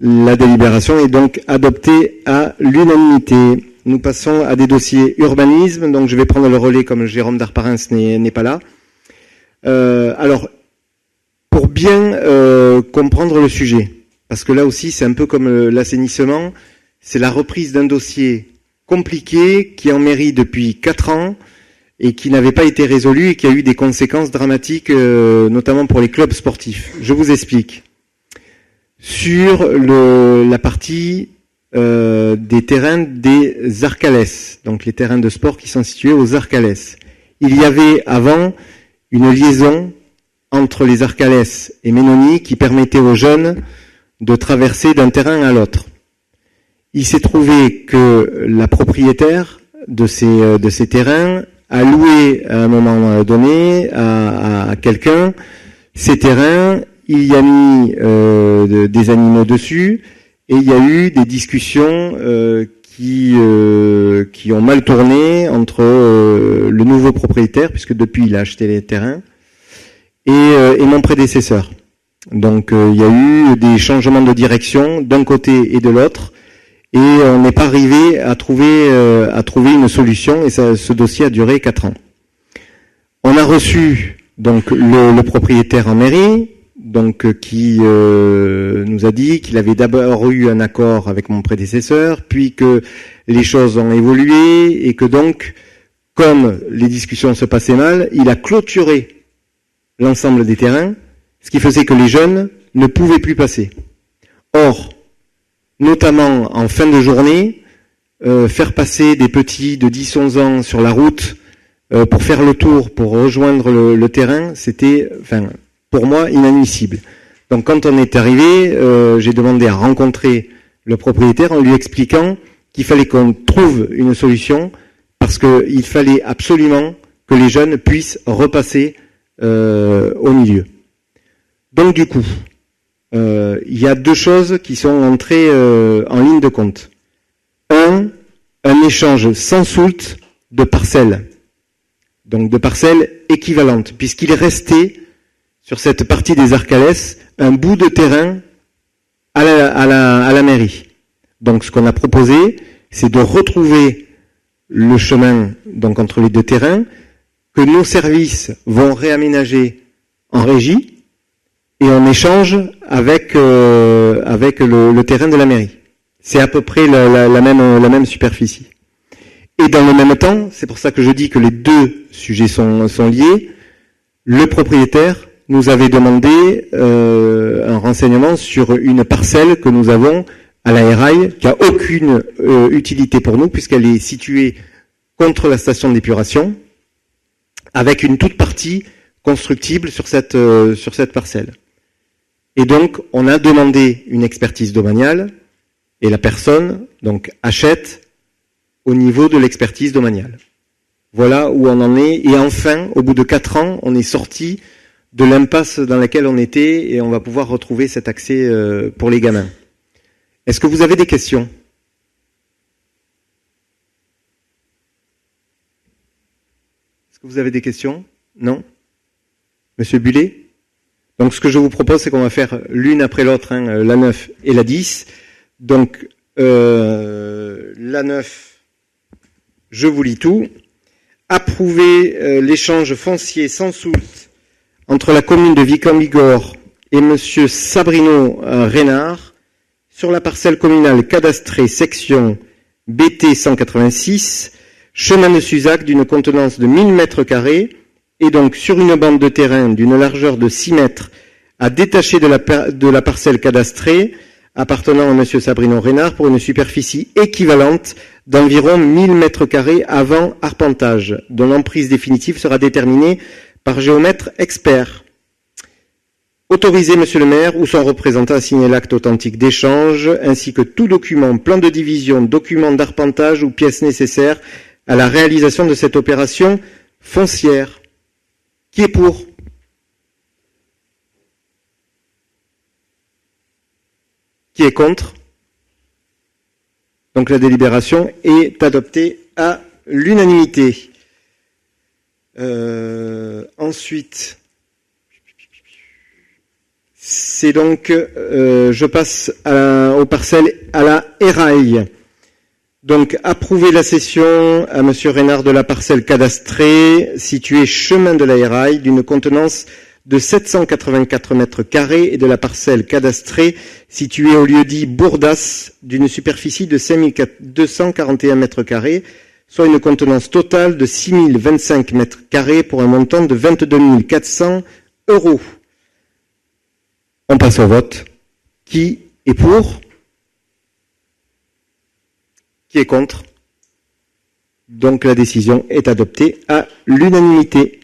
La délibération est donc adoptée à l'unanimité. Nous passons à des dossiers urbanisme. Donc je vais prendre le relais comme Jérôme Darparins n'est pas là. Alors, pour bien comprendre le sujet, parce que là aussi c'est un peu comme l'assainissement, c'est la reprise d'un dossier compliqué qui est en mairie depuis 4 ans et qui n'avait pas été résolu et qui a eu des conséquences dramatiques, notamment pour les clubs sportifs. Je vous explique. Sur la partie des terrains des Arcales, donc les terrains de sport qui sont situés aux Arcales, il y avait avant une liaison entre les Arcales et Ménoni qui permettait aux jeunes de traverser d'un terrain à l'autre. Il s'est trouvé que la propriétaire de ces terrains a loué à un moment donné à quelqu'un Ces terrains, il y a mis des animaux dessus et il y a eu des discussions qui ont mal tourné entre le nouveau propriétaire, puisque depuis il a acheté les terrains, et mon prédécesseur. Donc il y a eu des changements de direction d'un côté et de l'autre, et on n'est pas arrivé à trouver une solution, et ce dossier a duré 4 ans. On a reçu donc le propriétaire en mairie, donc qui nous a dit qu'il avait d'abord eu un accord avec mon prédécesseur, puis que les choses ont évolué et que donc, comme les discussions se passaient mal, il a clôturé l'ensemble des terrains, ce qui faisait que les jeunes ne pouvaient plus passer. Or, notamment en fin de journée, faire passer des petits de 10-11 ans sur la route pour faire le tour, pour rejoindre le terrain, c'était, pour moi, inadmissible. Donc quand on est arrivé, j'ai demandé à rencontrer le propriétaire en lui expliquant qu'il fallait qu'on trouve une solution parce qu'il fallait absolument que les jeunes puissent repasser au milieu. Donc du coup, il y a 2 choses qui sont entrées en ligne de compte. Un échange sans soulte de parcelles, donc de parcelles équivalentes, puisqu'il est resté sur cette partie des Arcalès un bout de terrain à la mairie. Donc ce qu'on a proposé, c'est de retrouver le chemin donc entre les 2 terrains, que nos services vont réaménager en régie, et en échange avec le terrain de la mairie. C'est à peu près la même superficie. Et dans le même temps, c'est pour ça que je dis que les 2 sujets sont liés, le propriétaire nous avait demandé un renseignement sur une parcelle que nous avons à la Eraille, qui a aucune utilité pour nous, puisqu'elle est située contre la station d'épuration, avec une toute partie constructible sur cette parcelle. Et donc, on a demandé une expertise domaniale, et la personne donc achète au niveau de l'expertise domaniale. Voilà où on en est. Et enfin, au bout de 4 ans, on est sorti de l'impasse dans laquelle on était, et on va pouvoir retrouver cet accès pour les gamins. Est-ce que vous avez des questions ? Est-ce que vous avez des questions ? Non ? Monsieur Bullet ? Donc ce que je vous propose, c'est qu'on va faire l'une après l'autre, la 9 et la 10. Donc la 9, je vous lis tout. Approuver l'échange foncier sans soulte entre la commune de Vic-en-Bigorre et monsieur Sabrino Reynard sur la parcelle communale cadastrée section BT 186, chemin de Suzac d'une contenance de 1000 m², et donc sur une bande de terrain d'une largeur de 6 mètres à détacher de la parcelle cadastrée appartenant à M. Sabrino Reynard pour une superficie équivalente d'environ 1000 m² avant arpentage, dont l'emprise définitive sera déterminée par géomètre expert. Autoriser M. le maire ou son représentant à signer l'acte authentique d'échange, ainsi que tout document, plan de division, document d'arpentage ou pièces nécessaires à la réalisation de cette opération foncière. Qui est pour ? Qui est contre ? Donc la délibération est adoptée à l'unanimité. Ensuite, c'est donc, je passe aux parcelles à la Eraille. Donc, approuver la cession à M. Reynard de la parcelle cadastrée située chemin de la Eraille d'une contenance de 784 m² et de la parcelle cadastrée située au lieu-dit Bourdas d'une superficie de 5241 m², soit une contenance totale de 6025 m² pour un montant de 22 400 €. On passe au vote. Qui est pour ? Qui est contre ? Donc la décision est adoptée à l'unanimité.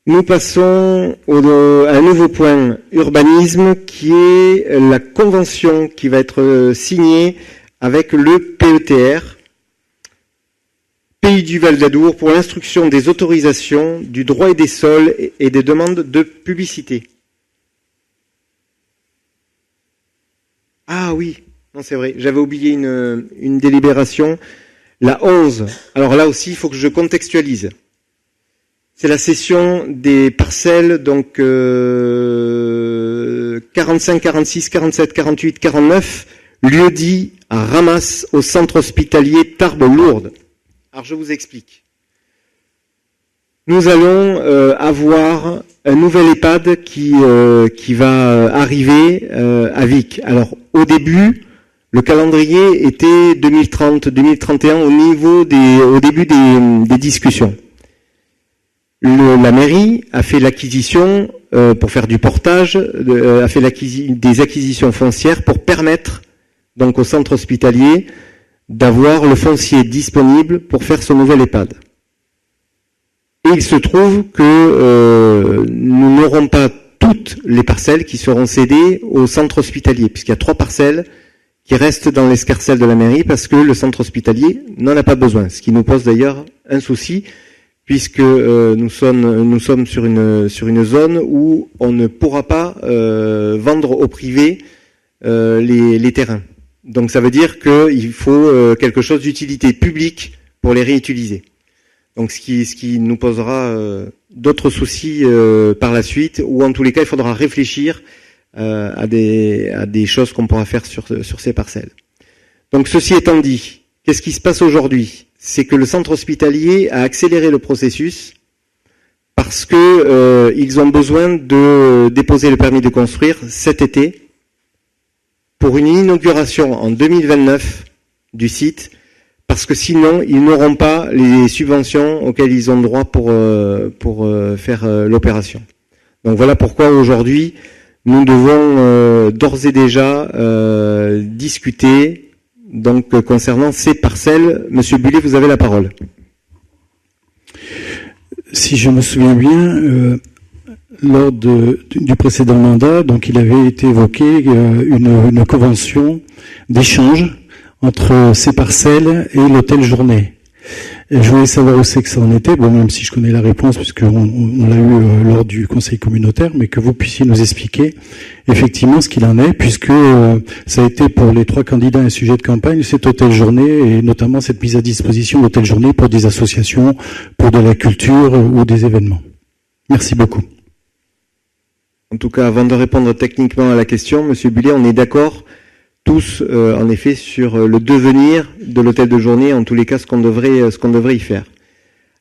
Nous passons à un nouveau point urbanisme qui est la convention qui va être signée avec le PETR Pays du Val d'Adour pour l'instruction des autorisations, du droit et des sols et des demandes de publicité. Ah oui, non c'est vrai, j'avais oublié une délibération, la 11. Alors là aussi, il faut que je contextualise. C'est la cession des parcelles, donc 45, 46, 47, 48, 49, lieu dit à Ramas, au centre hospitalier Tarbes-Lourdes. Alors je vous explique. Nous allons avoir un nouvel EHPAD qui va arriver à Vic. Alors au début, le calendrier était 2030-2031 au début des discussions. La mairie a fait l'acquisition pour faire du portage, a fait des acquisitions foncières pour permettre donc au centre hospitalier d'avoir le foncier disponible pour faire ce nouvel EHPAD. Et il se trouve que nous n'aurons pas toutes les parcelles qui seront cédées au centre hospitalier, puisqu'il y a 3 parcelles qui restent dans l'escarcelle de la mairie parce que le centre hospitalier n'en a pas besoin, ce qui nous pose d'ailleurs un souci, puisque nous sommes sur une zone où on ne pourra pas vendre au privé les terrains. Donc ça veut dire qu'il faut quelque chose d'utilité publique pour les réutiliser. Donc ce qui nous posera d'autres soucis par la suite, ou en tous les cas il faudra réfléchir à des choses qu'on pourra faire sur ces parcelles. Donc ceci étant dit, qu'est-ce qui se passe aujourd'hui ? C'est que le centre hospitalier a accéléré le processus parce que ils ont besoin de déposer le permis de construire cet été pour une inauguration en 2029 du site, parce que sinon ils n'auront pas les subventions auxquelles ils ont droit pour faire l'opération. Donc voilà pourquoi aujourd'hui nous devons d'ores et déjà discuter donc concernant ces parcelles. Monsieur Bullet, vous avez la parole. Si je me souviens bien, lors du précédent mandat, donc il avait été évoqué une convention d'échange entre ces parcelles et l'hôtel Journée. Et je voulais savoir où c'est que ça en était, bon, même si je connais la réponse, puisqu'on l'a eu lors du conseil communautaire, mais que vous puissiez nous expliquer effectivement ce qu'il en est, puisque ça a été pour les 3 candidats un sujet de campagne, cet hôtel Journée, et notamment cette mise à disposition d'hôtel Journée pour des associations, pour de la culture ou des événements. Merci beaucoup. En tout cas, avant de répondre techniquement à la question, Monsieur Bullet, on est d'accord tous, en effet, sur le devenir de l'hôtel de journée, en tous les cas, ce qu'on devrait y faire.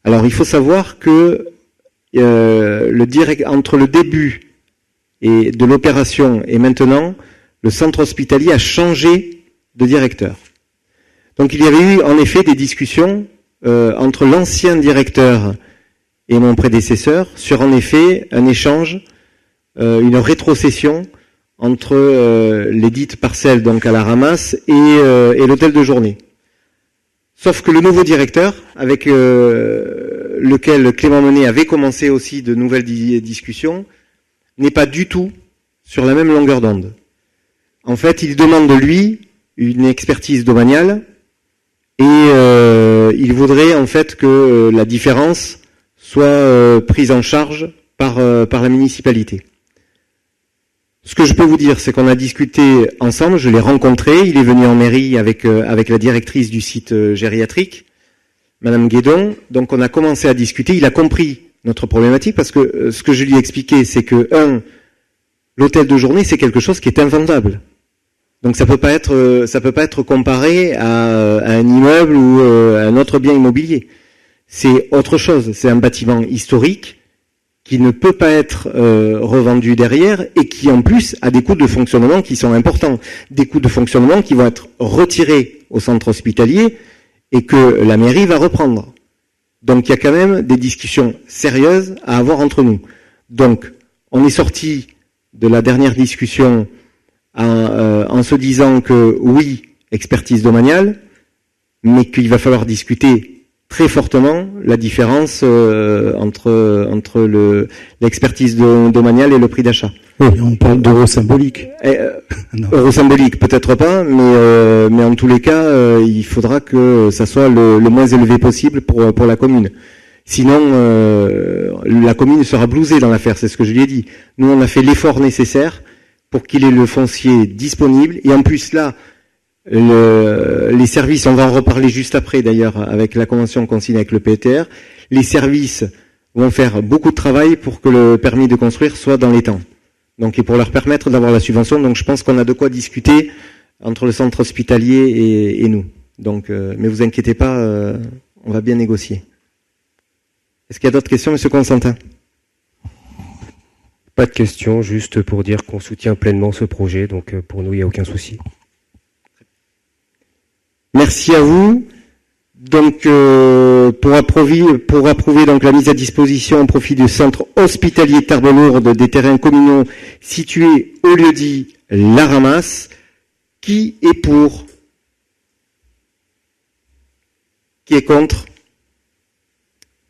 Alors, il faut savoir que entre le début et de l'opération et maintenant, le centre hospitalier a changé de directeur. Donc, il y avait eu, en effet, des discussions entre l'ancien directeur et mon prédécesseur sur, en effet, un échange, une rétrocession entre les dites parcelles donc à la Ramasse et l'hôtel de journée. Sauf que le nouveau directeur, avec lequel Clément Menet avait commencé aussi de nouvelles discussions, n'est pas du tout sur la même longueur d'onde. En fait, il demande de lui une expertise domaniale et il voudrait en fait que la différence soit prise en charge par la municipalité. Ce que je peux vous dire, c'est qu'on a discuté ensemble, je l'ai rencontré, il est venu en mairie avec la directrice du site gériatrique, Madame Guédon, donc on a commencé à discuter, il a compris notre problématique, parce que ce que je lui ai expliqué, c'est que, l'hôtel de journée, c'est quelque chose qui est invendable. Donc ça peut pas être comparé à un immeuble ou à un autre bien immobilier. C'est autre chose, c'est un bâtiment historique, qui ne peut pas être revendu derrière et qui en plus a des coûts de fonctionnement qui sont importants. Des coûts de fonctionnement qui vont être retirés au centre hospitalier et que la mairie va reprendre. Donc il y a quand même des discussions sérieuses à avoir entre nous. Donc on est sorti de la dernière discussion en se disant que oui, expertise domaniale, mais qu'il va falloir discuter très fortement la différence entre l'expertise domaniale et le prix d'achat. Oui, on parle d'euros symboliques. Euros symboliques, peut-être pas, mais en tous les cas, il faudra que ça soit le moins élevé possible pour la commune. Sinon, la commune sera blousée dans l'affaire, c'est ce que je lui ai dit. Nous, on a fait l'effort nécessaire pour qu'il ait le foncier disponible. Et en plus, là, les services, on va en reparler juste après d'ailleurs, avec la convention qu'on signe avec le PETR, les services vont faire beaucoup de travail pour que le permis de construire soit dans les temps. Donc, et pour leur permettre d'avoir la subvention. Donc, je pense qu'on a de quoi discuter entre le centre hospitalier et nous. Donc, mais vous inquiétez pas, on va bien négocier. Est-ce qu'il y a d'autres questions, Monsieur Constantin? Pas de questions, juste pour dire qu'on soutient pleinement ce projet. Donc, pour nous, il n'y a aucun souci. Merci à vous. Donc, pour approuver donc la mise à disposition au profit du centre hospitalier Tarbes-Lourdes des terrains communaux situés au lieu-dit La Ramasse, qui est pour? Qui est contre?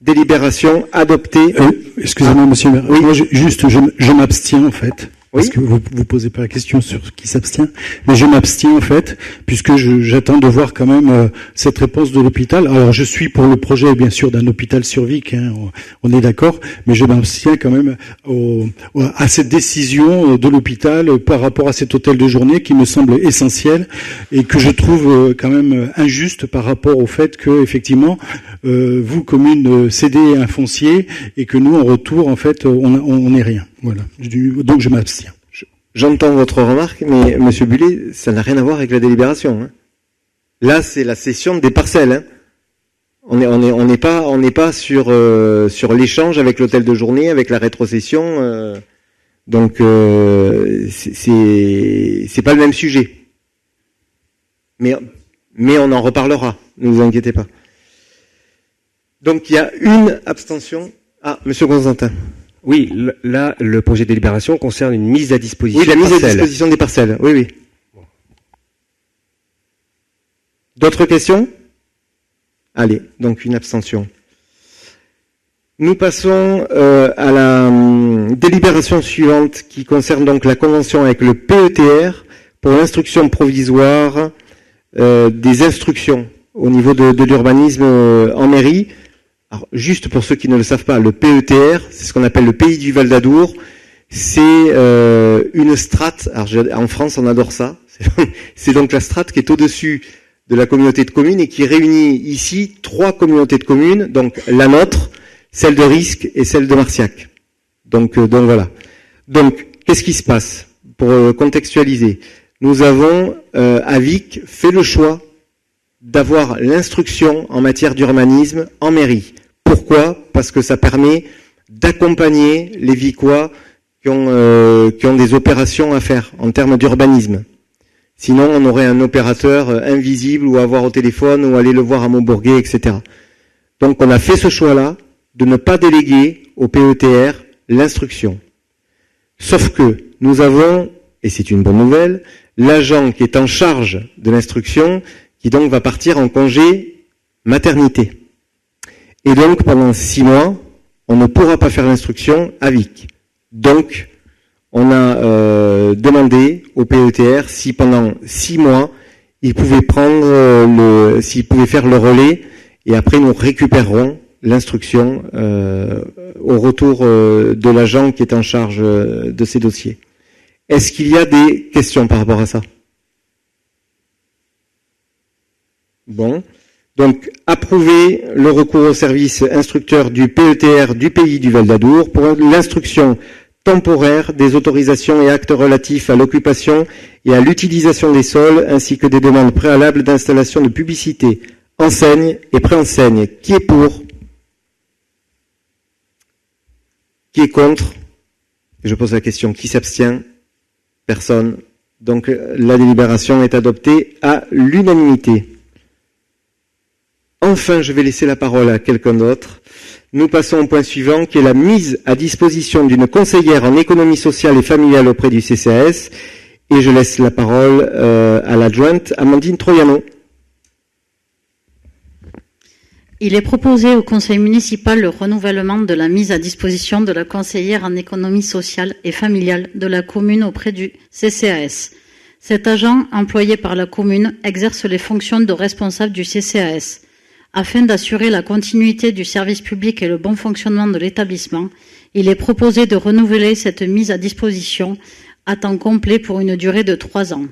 Délibération adoptée. Excusez-moi, monsieur. Oui. Moi, je m'abstiens, en fait. Parce Oui. que vous posez pas la question sur qui s'abstient, mais je m'abstiens en fait, puisque j'attends de voir quand même cette réponse de l'hôpital. Alors je suis pour le projet bien sûr d'un hôpital sur Vic, hein, on est d'accord, mais je m'abstiens quand même à cette décision de l'hôpital par rapport à cet hôtel de journée qui me semble essentiel et que je trouve quand même injuste par rapport au fait que effectivement vous commune cédez un foncier et que nous en retour en fait on n'est rien. Voilà. Donc je m'abstiens. J'entends votre remarque, mais Monsieur Bullet, ça n'a rien à voir avec la délibération. Hein. Là, c'est la cession des parcelles. Hein. On n'est pas sur l'échange avec l'hôtel de journée, avec la rétrocession. Donc c'est pas le même sujet. Mais on en reparlera. Ne vous inquiétez pas. Donc il y a une abstention. Ah, Monsieur Constantin. Oui, là, le projet de délibération concerne une mise à disposition. Oui, la mise parcelle. à disposition des parcelles. Oui, oui. D'autres questions? Allez, donc une abstention. Nous passons à la délibération suivante qui concerne donc la convention avec le PETR pour l'instruction provisoire des instructions au niveau de l'urbanisme en mairie. Alors, juste pour ceux qui ne le savent pas, le PETR, c'est ce qu'on appelle le Pays du Val d'Adour. C'est une strate. Alors, en France, on adore ça. C'est donc la strate qui est au-dessus de la communauté de communes et qui réunit ici 3 communautés de communes. Donc, la nôtre, celle de Risque et celle de Marciac. Donc voilà. Donc, qu'est-ce qui se passe? Pour contextualiser, nous avons, à Vic, fait le choix d'avoir l'instruction en matière d'urbanisme en mairie. Pourquoi? Parce que ça permet d'accompagner les Vicois qui ont des opérations à faire en termes d'urbanisme. Sinon, on aurait un opérateur invisible ou à voir au téléphone ou aller le voir à Montbourguet, etc. Donc, on a fait ce choix-là de ne pas déléguer au PETR l'instruction. Sauf que nous avons, et c'est une bonne nouvelle, l'agent qui est en charge de l'instruction qui donc va partir en congé maternité. Et donc, pendant 6 mois, on ne pourra pas faire l'instruction à Vic. Donc, on a demandé au PETR si pendant 6 mois, il pouvait s'il pouvait faire le relais, et après nous récupérerons l'instruction au retour de l'agent qui est en charge de ces dossiers. Est-ce qu'il y a des questions par rapport à ça? Bon. Donc, approuver le recours au service instructeur du PETR du Pays du Val d'Adour pour l'instruction temporaire des autorisations et actes relatifs à l'occupation et à l'utilisation des sols, ainsi que des demandes préalables d'installation de publicité, enseigne et préenseigne. Qui est pour? Qui est contre? Et je pose la question, qui s'abstient? Personne. Donc, la délibération est adoptée à l'unanimité. Enfin, je vais laisser la parole à quelqu'un d'autre. Nous passons au point suivant, qui est la mise à disposition d'une conseillère en économie sociale et familiale auprès du CCAS. Et je laisse la parole à l'adjointe Amandine Troiano. Il est proposé au conseil municipal le renouvellement de la mise à disposition de la conseillère en économie sociale et familiale de la commune auprès du CCAS. Cet agent, employé par la commune, exerce les fonctions de responsable du CCAS. Afin d'assurer la continuité du service public et le bon fonctionnement de l'établissement, il est proposé de renouveler cette mise à disposition à temps complet pour une durée de 3 ans.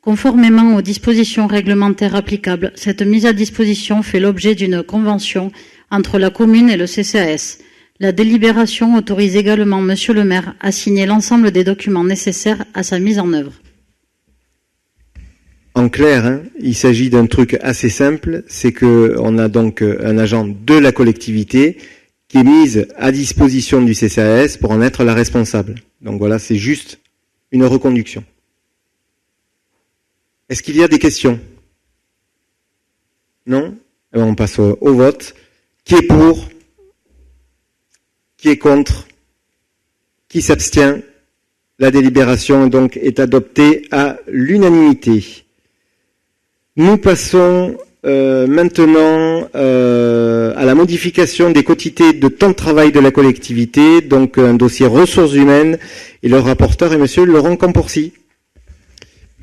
Conformément aux dispositions réglementaires applicables, cette mise à disposition fait l'objet d'une convention entre la commune et le CCAS. La délibération autorise également Monsieur le maire à signer l'ensemble des documents nécessaires à sa mise en œuvre. En clair, il s'agit d'un truc assez simple, c'est qu'on a donc un agent de la collectivité qui est mis à disposition du CCAS pour en être la responsable. Donc voilà, c'est juste une reconduction. Est-ce qu'il y a des questions? Non? On passe au vote. Qui est pour? Qui est contre? Qui s'abstient? La délibération donc est adoptée à l'unanimité. Nous passons maintenant à la modification des quotités de temps de travail de la collectivité, donc un dossier ressources humaines, et le rapporteur est monsieur Laurent Camporcy.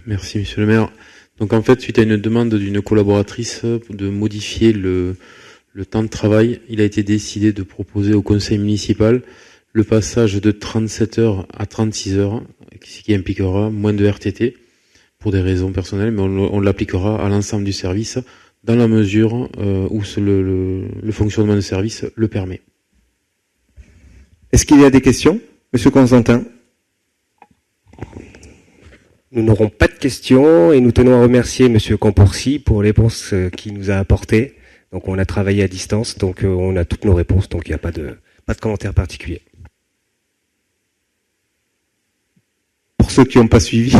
Merci, monsieur le maire. Donc en fait, suite à une demande d'une collaboratrice de modifier le temps de travail, il a été décidé de proposer au conseil municipal le passage de 37 heures à 36 heures, ce qui impliquera moins de RTT pour des raisons personnelles, mais on l'appliquera à l'ensemble du service dans la mesure où le fonctionnement du service le permet. Est-ce qu'il y a des questions, monsieur Constantin? Nous n'aurons pas de questions et nous tenons à remercier monsieur Camporcy pour les réponses qu'il nous a apportées. Donc on a travaillé à distance, donc on a toutes nos réponses, donc il n'y a pas de commentaire particulier. Pour ceux qui n'ont pas suivi,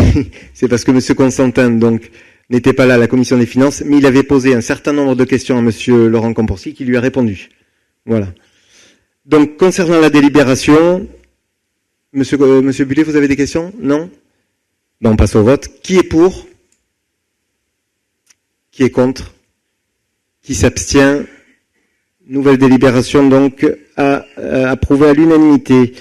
c'est parce que monsieur Constantin donc n'était pas là à la commission des finances, mais il avait posé un certain nombre de questions à monsieur Laurent Camporcy qui lui a répondu. Voilà. Donc concernant la délibération, monsieur Bullet, vous avez des questions? Non? Ben, on passe au vote. Qui est pour? Qui est contre? Qui s'abstient? Nouvelle délibération donc approuvée à l'unanimité.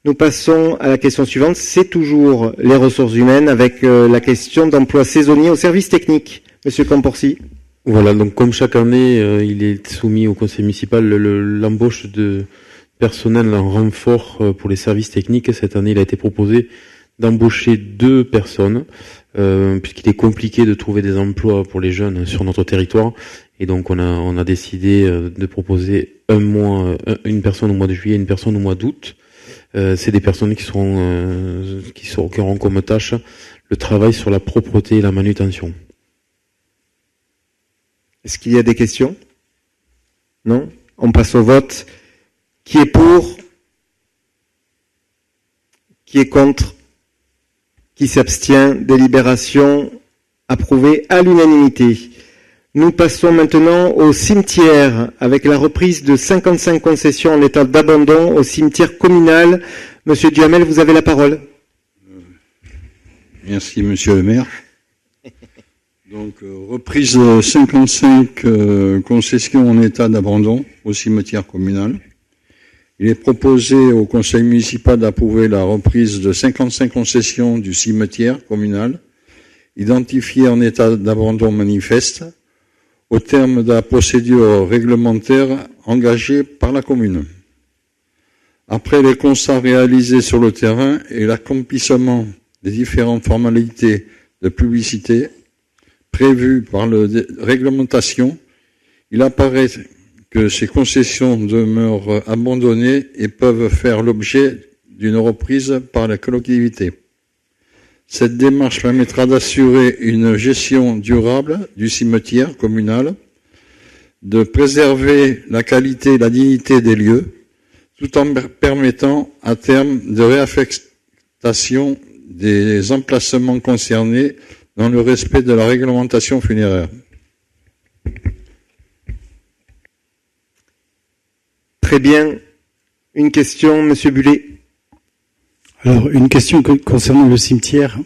Nous passons à la question suivante. C'est toujours les ressources humaines avec la question d'emploi saisonnier au service technique. Monsieur Camporcy. Voilà, donc comme chaque année, il est soumis au conseil municipal l'embauche de personnel en renfort pour les services techniques. Cette année, il a été proposé d'embaucher 2 personnes, puisqu'il est compliqué de trouver des emplois pour les jeunes sur notre territoire. Et donc on a décidé de proposer une personne au mois de juillet, une personne au mois d'août. C'est des personnes qui auront comme tâche le travail sur la propreté et la manutention. Est-ce qu'il y a des questions? Non? On passe au vote. Qui est pour? Qui est contre? Qui s'abstient? Délibération approuvée à l'unanimité. Nous passons maintenant au cimetière avec la reprise de 55 concessions en état d'abandon au cimetière communal. Monsieur Duhamel, vous avez la parole. Merci, monsieur le maire. Donc, reprise de 55 concessions en état d'abandon au cimetière communal. Il est proposé au conseil municipal d'approuver la reprise de 55 concessions du cimetière communal, identifiées en état d'abandon manifeste, au terme de la procédure réglementaire engagée par la commune. Après les constats réalisés sur le terrain et l'accomplissement des différentes formalités de publicité prévues par la réglementation, il apparaît que ces concessions demeurent abandonnées et peuvent faire l'objet d'une reprise par la collectivité. Cette démarche permettra d'assurer une gestion durable du cimetière communal, de préserver la qualité et la dignité des lieux, tout en permettant à terme de réaffectation des emplacements concernés dans le respect de la réglementation funéraire. Très bien. Une question, monsieur Bullet. Alors, une question concernant le cimetière,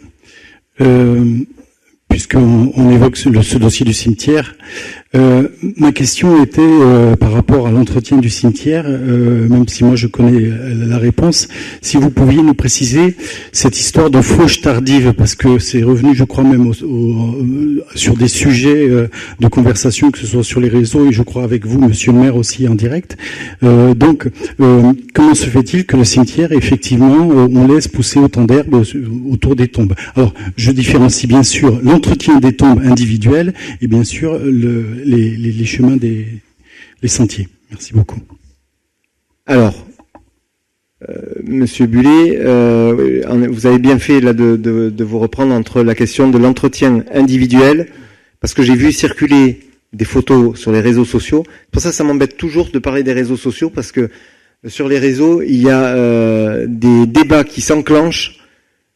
puisqu'on évoque ce dossier du cimetière. Ma question était par rapport à l'entretien du cimetière, même si moi je connais la réponse, si vous pouviez nous préciser cette histoire de fauche tardive, parce que c'est revenu, je crois, même sur des sujets de conversation, que ce soit sur les réseaux et je crois avec vous, monsieur le maire, aussi en direct. Donc, comment se fait-il que le cimetière, effectivement, on laisse pousser autant d'herbes autour des tombes? Alors, je différencie bien sûr l'entretien des tombes individuelles et bien sûr les chemins les sentiers. Merci beaucoup. Alors, Monsieur Bullet, vous avez bien fait là de vous reprendre entre la question de l'entretien individuel, parce que j'ai vu circuler des photos sur les réseaux sociaux. Pour ça m'embête toujours de parler des réseaux sociaux, parce que sur les réseaux, il y a des débats qui s'enclenchent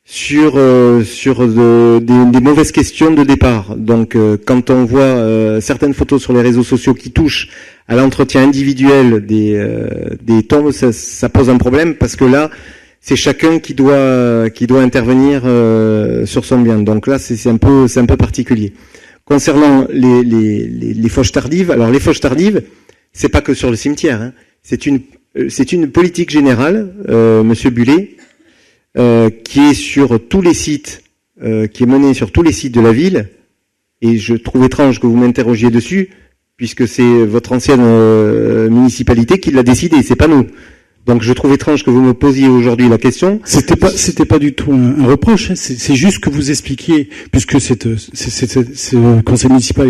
sur des mauvaises questions de départ. Donc quand on voit certaines photos sur les réseaux sociaux qui touchent à l'entretien individuel des tombes, ça pose un problème, parce que là c'est chacun qui doit intervenir sur son bien. Donc là c'est un peu particulier. Concernant les fauches tardives, alors les fauches tardives, c'est pas que sur le cimetière, hein. C'est une politique générale, Monsieur Bullet, qui est sur tous les sites, qui est menée sur tous les sites de la ville, et je trouve étrange que vous m'interrogiez dessus, puisque c'est votre ancienne municipalité qui l'a décidé, c'est pas nous. Donc je trouve étrange que vous me posiez aujourd'hui la question. C'était pas du tout un reproche, hein. C'est juste que vous expliquiez, puisque ce conseil municipal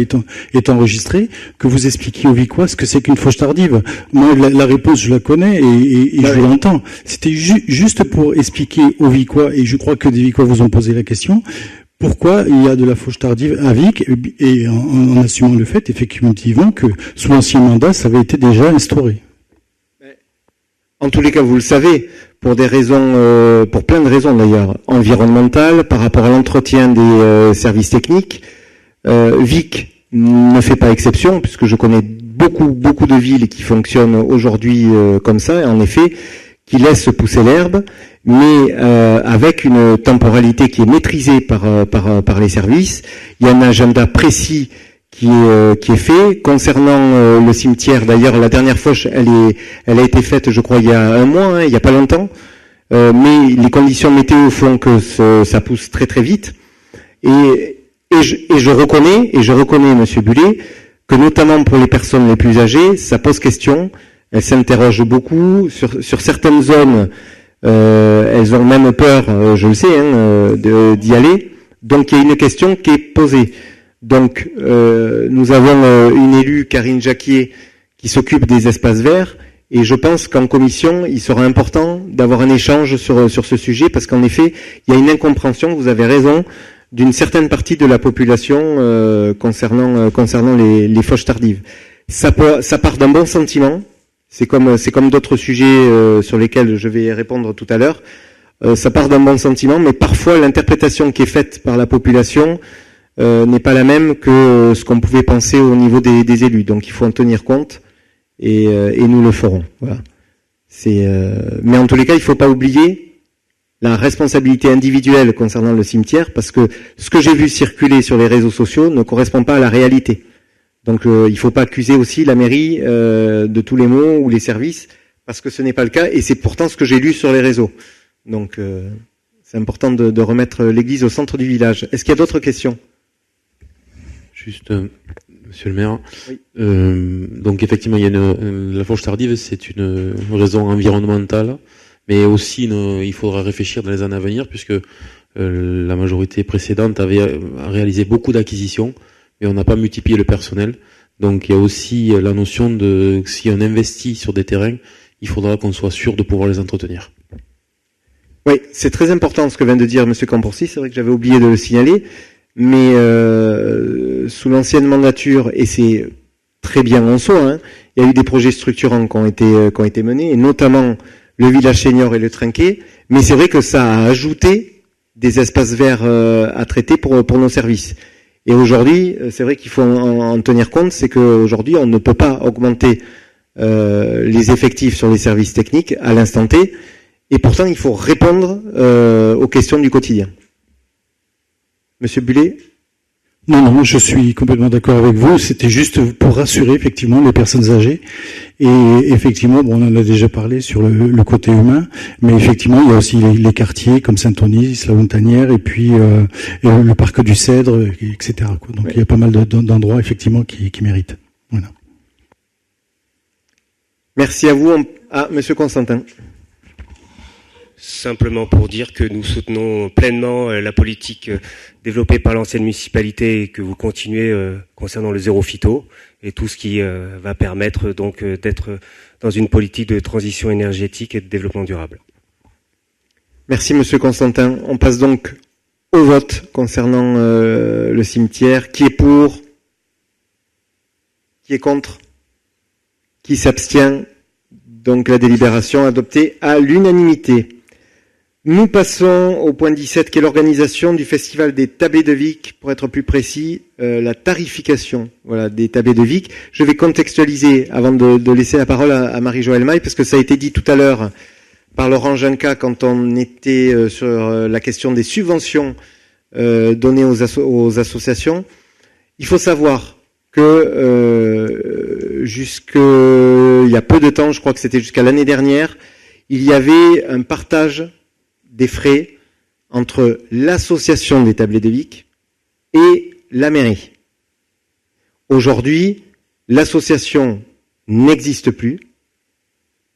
est enregistré, que vous expliquiez aux Vicois ce que c'est qu'une fauche tardive. Moi, la réponse, je la connais et je l'entends. C'était juste pour expliquer aux Vicois, et je crois que des Vicois vous ont posé la question, pourquoi il y a de la fauche tardive à Vic, et en assumant le fait, effectivement, que sous l'ancien mandat, ça avait été déjà instauré. En tous les cas, vous le savez, pour des raisons, pour plein de raisons d'ailleurs, environnementales, par rapport à l'entretien des services techniques, Vic ne fait pas exception, puisque je connais beaucoup de villes qui fonctionnent aujourd'hui comme ça, et en effet, qui laissent pousser l'herbe, mais avec une temporalité qui est maîtrisée par les services. Il y a un agenda précis qui est fait. Concernant le cimetière, d'ailleurs, la dernière fauche, elle a été faite, je crois, il y a un mois, hein, il n'y a pas longtemps. Mais les conditions météo font que ça pousse très très vite. Et je reconnais, Monsieur Bullet, que notamment pour les personnes les plus âgées, ça pose question. Elles s'interrogent beaucoup sur certaines zones. Elles ont même peur, je le sais, hein, d'y aller. Donc il y a une question qui est posée. Donc nous avons une élue, Karine Jacquier, qui s'occupe des espaces verts, et je pense qu'en commission, il sera important d'avoir un échange sur ce sujet, parce qu'en effet, il y a une incompréhension, vous avez raison, d'une certaine partie de la population concernant les fauches tardives. Ça part d'un bon sentiment, c'est comme d'autres sujets sur lesquels je vais répondre tout à l'heure. Ça part d'un bon sentiment, mais parfois l'interprétation qui est faite par la population n'est pas la même que ce qu'on pouvait penser au niveau des élus. Donc il faut en tenir compte, et nous le ferons. Voilà. Mais en tous les cas, il ne faut pas oublier la responsabilité individuelle concernant le cimetière, parce que ce que j'ai vu circuler sur les réseaux sociaux ne correspond pas à la réalité. Donc il ne faut pas accuser aussi la mairie de tous les maux ou les services, parce que ce n'est pas le cas, et c'est pourtant ce que j'ai lu sur les réseaux. Donc c'est important de remettre l'église au centre du village. Est-ce qu'il y a d'autres questions ? Juste, Monsieur le maire. Oui. Donc effectivement, il y a la fauche tardive, c'est une raison environnementale, mais aussi il faudra réfléchir dans les années à venir, puisque la majorité précédente avait réalisé beaucoup d'acquisitions, mais on n'a pas multiplié le personnel. Donc il y a aussi la notion de si on investit sur des terrains, il faudra qu'on soit sûr de pouvoir les entretenir. Oui, c'est très important ce que vient de dire Monsieur Campourcy. C'est vrai que j'avais oublié de le signaler. Mais sous l'ancienne mandature, et c'est très bien en soi, hein, il y a eu des projets structurants qui ont été menés, et notamment le village senior et le Trinquet, mais c'est vrai que ça a ajouté des espaces verts à traiter pour nos services. Et aujourd'hui, c'est vrai qu'il faut en tenir compte, c'est qu'aujourd'hui, on ne peut pas augmenter les effectifs sur les services techniques à l'instant T, et pourtant, il faut répondre aux questions du quotidien. Monsieur Bullet ? Non, je suis complètement d'accord avec vous. C'était juste pour rassurer effectivement les personnes âgées. Et effectivement, bon, on en a déjà parlé sur le côté humain, mais effectivement, il y a aussi les quartiers comme Saint-Onis, la Montagnière, et puis et le parc du Cèdre, etc. quoi. Donc, il y a pas mal d'endroits effectivement qui méritent. Voilà. Merci à vous. Monsieur Constantin. Simplement pour dire que nous soutenons pleinement la politique développée par l'ancienne municipalité et que vous continuez concernant le zéro phyto et tout ce qui va permettre donc d'être dans une politique de transition énergétique et de développement durable. Merci Monsieur Constantin. On passe donc au vote concernant le cimetière. Qui est pour? Qui est contre? Qui s'abstient? Donc la délibération adoptée à l'unanimité. Nous passons au point 17 qui est l'organisation du Festival des Tablés de Vic, pour être plus précis, la tarification des Tablés de Vic. Je vais contextualiser avant de laisser la parole à Marie-Joëlle Maille, parce que ça a été dit tout à l'heure par Laurent Junca quand on était sur la question des subventions données aux associations. Il faut savoir que il y a peu de temps, je crois que c'était jusqu'à l'année dernière, il y avait un partage des frais entre l'association des Tablés de Vic et la mairie. Aujourd'hui, l'association n'existe plus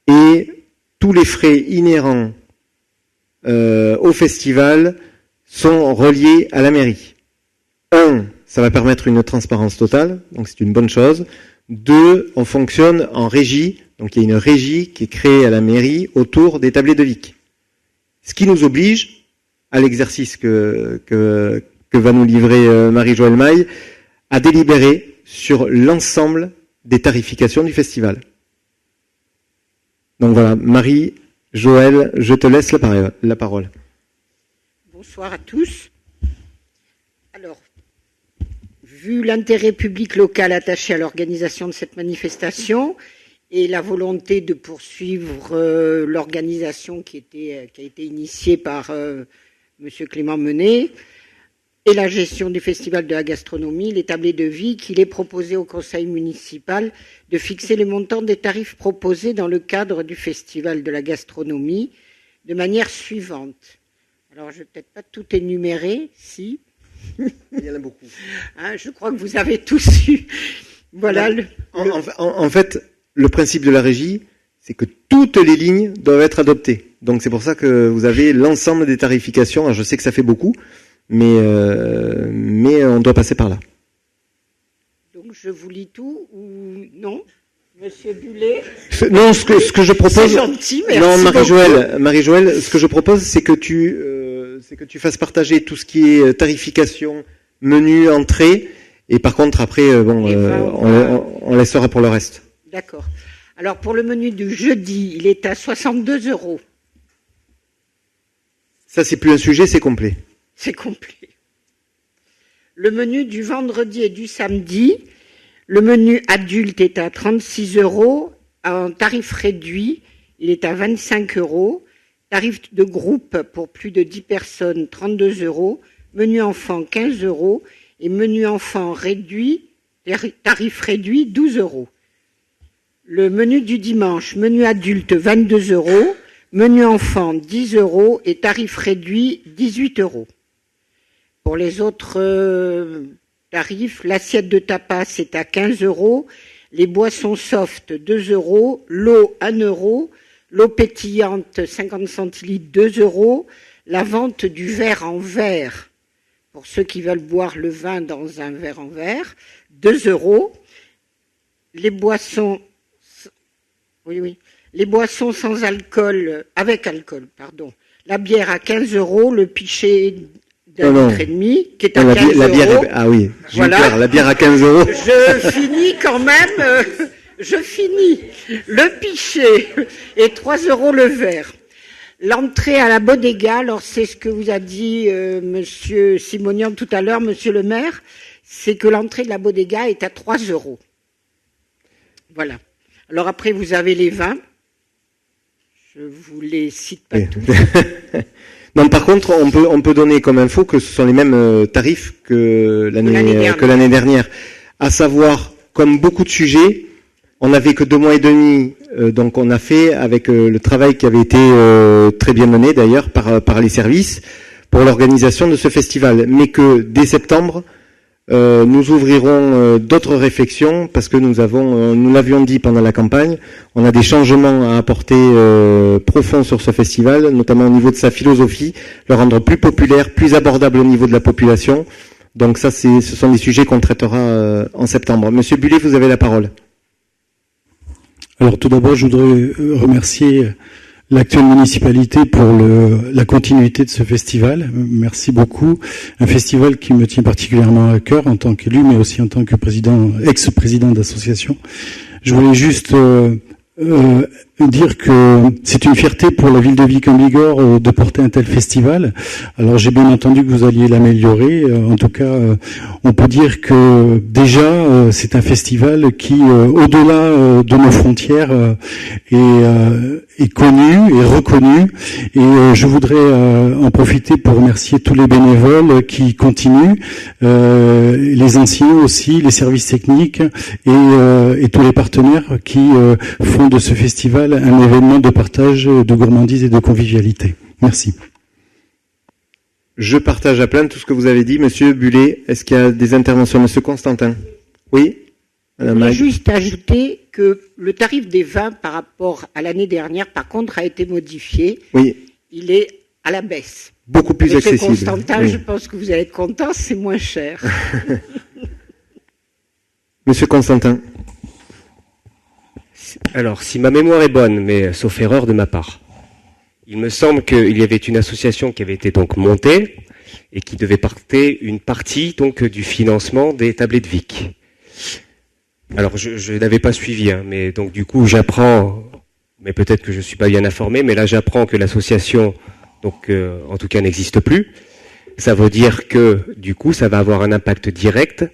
et tous les frais inhérents au festival sont reliés à la mairie. 1, ça va permettre une transparence totale, donc c'est une bonne chose. 2, on fonctionne en régie, donc il y a une régie qui est créée à la mairie autour des Tablés de Vic. Ce qui nous oblige, à l'exercice que va nous livrer Marie-Joëlle Maille, à délibérer sur l'ensemble des tarifications du festival. Donc voilà, Marie-Joëlle, je te laisse la parole. Bonsoir à tous. Alors, vu l'intérêt public local attaché à l'organisation de cette manifestation, et la volonté de poursuivre l'organisation qui a été initiée par Monsieur Clément Menet et la gestion du Festival de la gastronomie, les Tablés de Vic, il est proposé au conseil municipal de fixer les montants des tarifs proposés dans le cadre du Festival de la gastronomie de manière suivante. Alors, je ne vais peut-être pas tout énumérer, si. Il y en a beaucoup. Je crois que vous avez tous eu. Voilà. En fait, le principe de la régie, c'est que toutes les lignes doivent être adoptées. Donc c'est pour ça que vous avez l'ensemble des tarifications. Alors, je sais que ça fait beaucoup, mais on doit passer par là. Donc je vous lis tout ou non, Monsieur Bullet? Non, ce que je propose. C'est gentil, merci. Non, Marie-Joëlle, ce que je propose, c'est que tu fasses partager tout ce qui est tarification, menu, entrée, et par contre après, on laissera pour le reste. D'accord. Alors, pour le menu du jeudi, il est à 62 €. Ça, c'est plus un sujet, c'est complet. C'est complet. Le menu du vendredi et du samedi, le menu adulte est à 36 €. En tarif réduit, il est à 25 €. Tarif de groupe pour plus de 10 personnes, 32 €. Menu enfant, 15 €. Et menu enfant réduit, tarif réduit, 12 €. Le menu du dimanche, menu adulte 22 €, menu enfant 10 € et tarif réduit 18 €. Pour les autres tarifs, l'assiette de tapas est à 15 €, les boissons soft 2 €, l'eau 1 €, l'eau pétillante 50 centilitres 2 €, la vente du verre en verre, pour ceux qui veulent boire le vin dans un verre en verre, 2 €, les boissons les boissons sans alcool, avec alcool, pardon. La bière à 15 €, le pichet d'un litre et demi, qui est à 15 la bière, €. ah oui, voilà. La bière à 15 €. Je finis quand même, le pichet et 3 € le verre. L'entrée à la bodega, alors c'est ce que vous a dit Monsieur Simonian tout à l'heure, Monsieur le maire, c'est que l'entrée de la bodega est à 3 €. Voilà. Alors après, vous avez les vins. Je vous les cite pas tous. Non, par contre, on peut donner comme info que ce sont les mêmes tarifs que l'année dernière. À savoir, comme beaucoup de sujets, on n'avait que 2 mois et demi, donc on a fait avec le travail qui avait été très bien mené d'ailleurs par les services pour l'organisation de ce festival. Mais que dès septembre, nous ouvrirons d'autres réflexions parce que nous l'avions dit pendant la campagne, on a des changements à apporter profonds sur ce festival, notamment au niveau de sa philosophie, le rendre plus populaire, plus abordable au niveau de la population. Donc ça, ce sont des sujets qu'on traitera en septembre. Monsieur Bullet, vous avez la parole. Alors tout d'abord, je voudrais remercier l'actuelle municipalité pour la continuité de ce festival. Merci beaucoup. Un festival qui me tient particulièrement à cœur en tant qu'élu, mais aussi en tant que ex-président d'association. Je voulais juste dire que c'est une fierté pour la ville de Vic en Bigorre de porter un tel festival. Alors j'ai bien entendu que vous alliez l'améliorer. En tout cas, on peut dire que déjà c'est un festival qui, au-delà de nos frontières, est connu et reconnu. Et je voudrais en profiter pour remercier tous les bénévoles qui continuent, les anciens aussi, les services techniques et tous les partenaires qui font de ce festival un événement de partage, de gourmandise et de convivialité. Merci. Je partage à plein tout ce que vous avez dit. Monsieur Bullet, est-ce qu'il y a des interventions? Monsieur Constantin? Oui? Je voulais juste ajouter que le tarif des vins par rapport à l'année dernière, par contre, a été modifié. Oui. Il est à la baisse. Beaucoup plus accessible. Monsieur Constantin, oui. Je pense que vous allez être content, c'est moins cher. Monsieur Constantin. Alors, si ma mémoire est bonne, mais sauf erreur de ma part, il me semble qu'il y avait une association qui avait été donc montée et qui devait porter une partie donc du financement des tablés de Vic. Alors, je n'avais pas suivi, mais donc du coup, j'apprends, mais peut-être que je suis pas bien informé, mais là, j'apprends que l'association, donc en tout cas, n'existe plus. Ça veut dire que du coup, ça va avoir un impact direct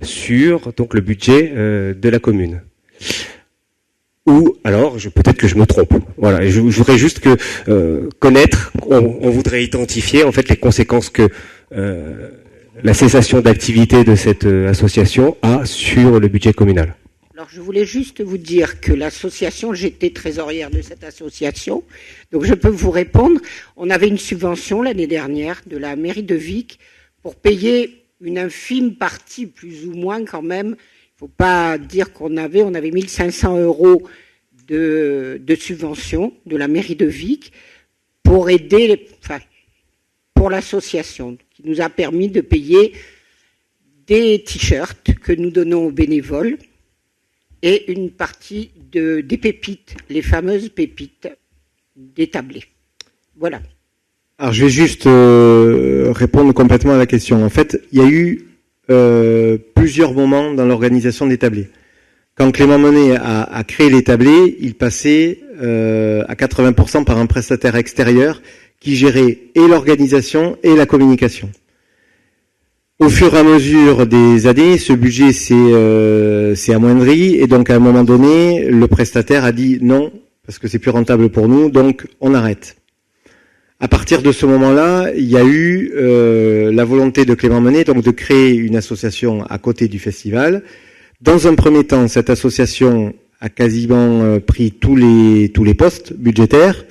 sur donc le budget de la commune. Ou alors, peut-être que je me trompe. Voilà. Et je voudrais juste connaître, on voudrait identifier en fait les conséquences que la cessation d'activité de cette association a sur le budget communal. Alors, je voulais juste vous dire que l'association, j'étais trésorière de cette association, donc je peux vous répondre. On avait une subvention l'année dernière de la mairie de Vic pour payer une infime partie, plus ou moins quand même. Il ne faut pas dire on avait 1500 € de subvention de la mairie de Vic pour aider, pour l'association, qui nous a permis de payer des t-shirts que nous donnons aux bénévoles et une partie des pépites, les fameuses pépites des tablés. Voilà. Alors je vais juste répondre complètement à la question. En fait, il y a eu plusieurs moments dans l'organisation des tablés. Quand Clément Menet a créé les tablés, il passait à 80% par un prestataire extérieur qui gérait et l'organisation et la communication. Au fur et à mesure des années, ce budget s'est amoindri et donc à un moment donné, le prestataire a dit non parce que c'est plus rentable pour nous, donc on arrête. À partir de ce moment-là, il y a eu la volonté de Clément Menet donc de créer une association à côté du festival. Dans un premier temps, cette association a quasiment pris tous les postes budgétaires.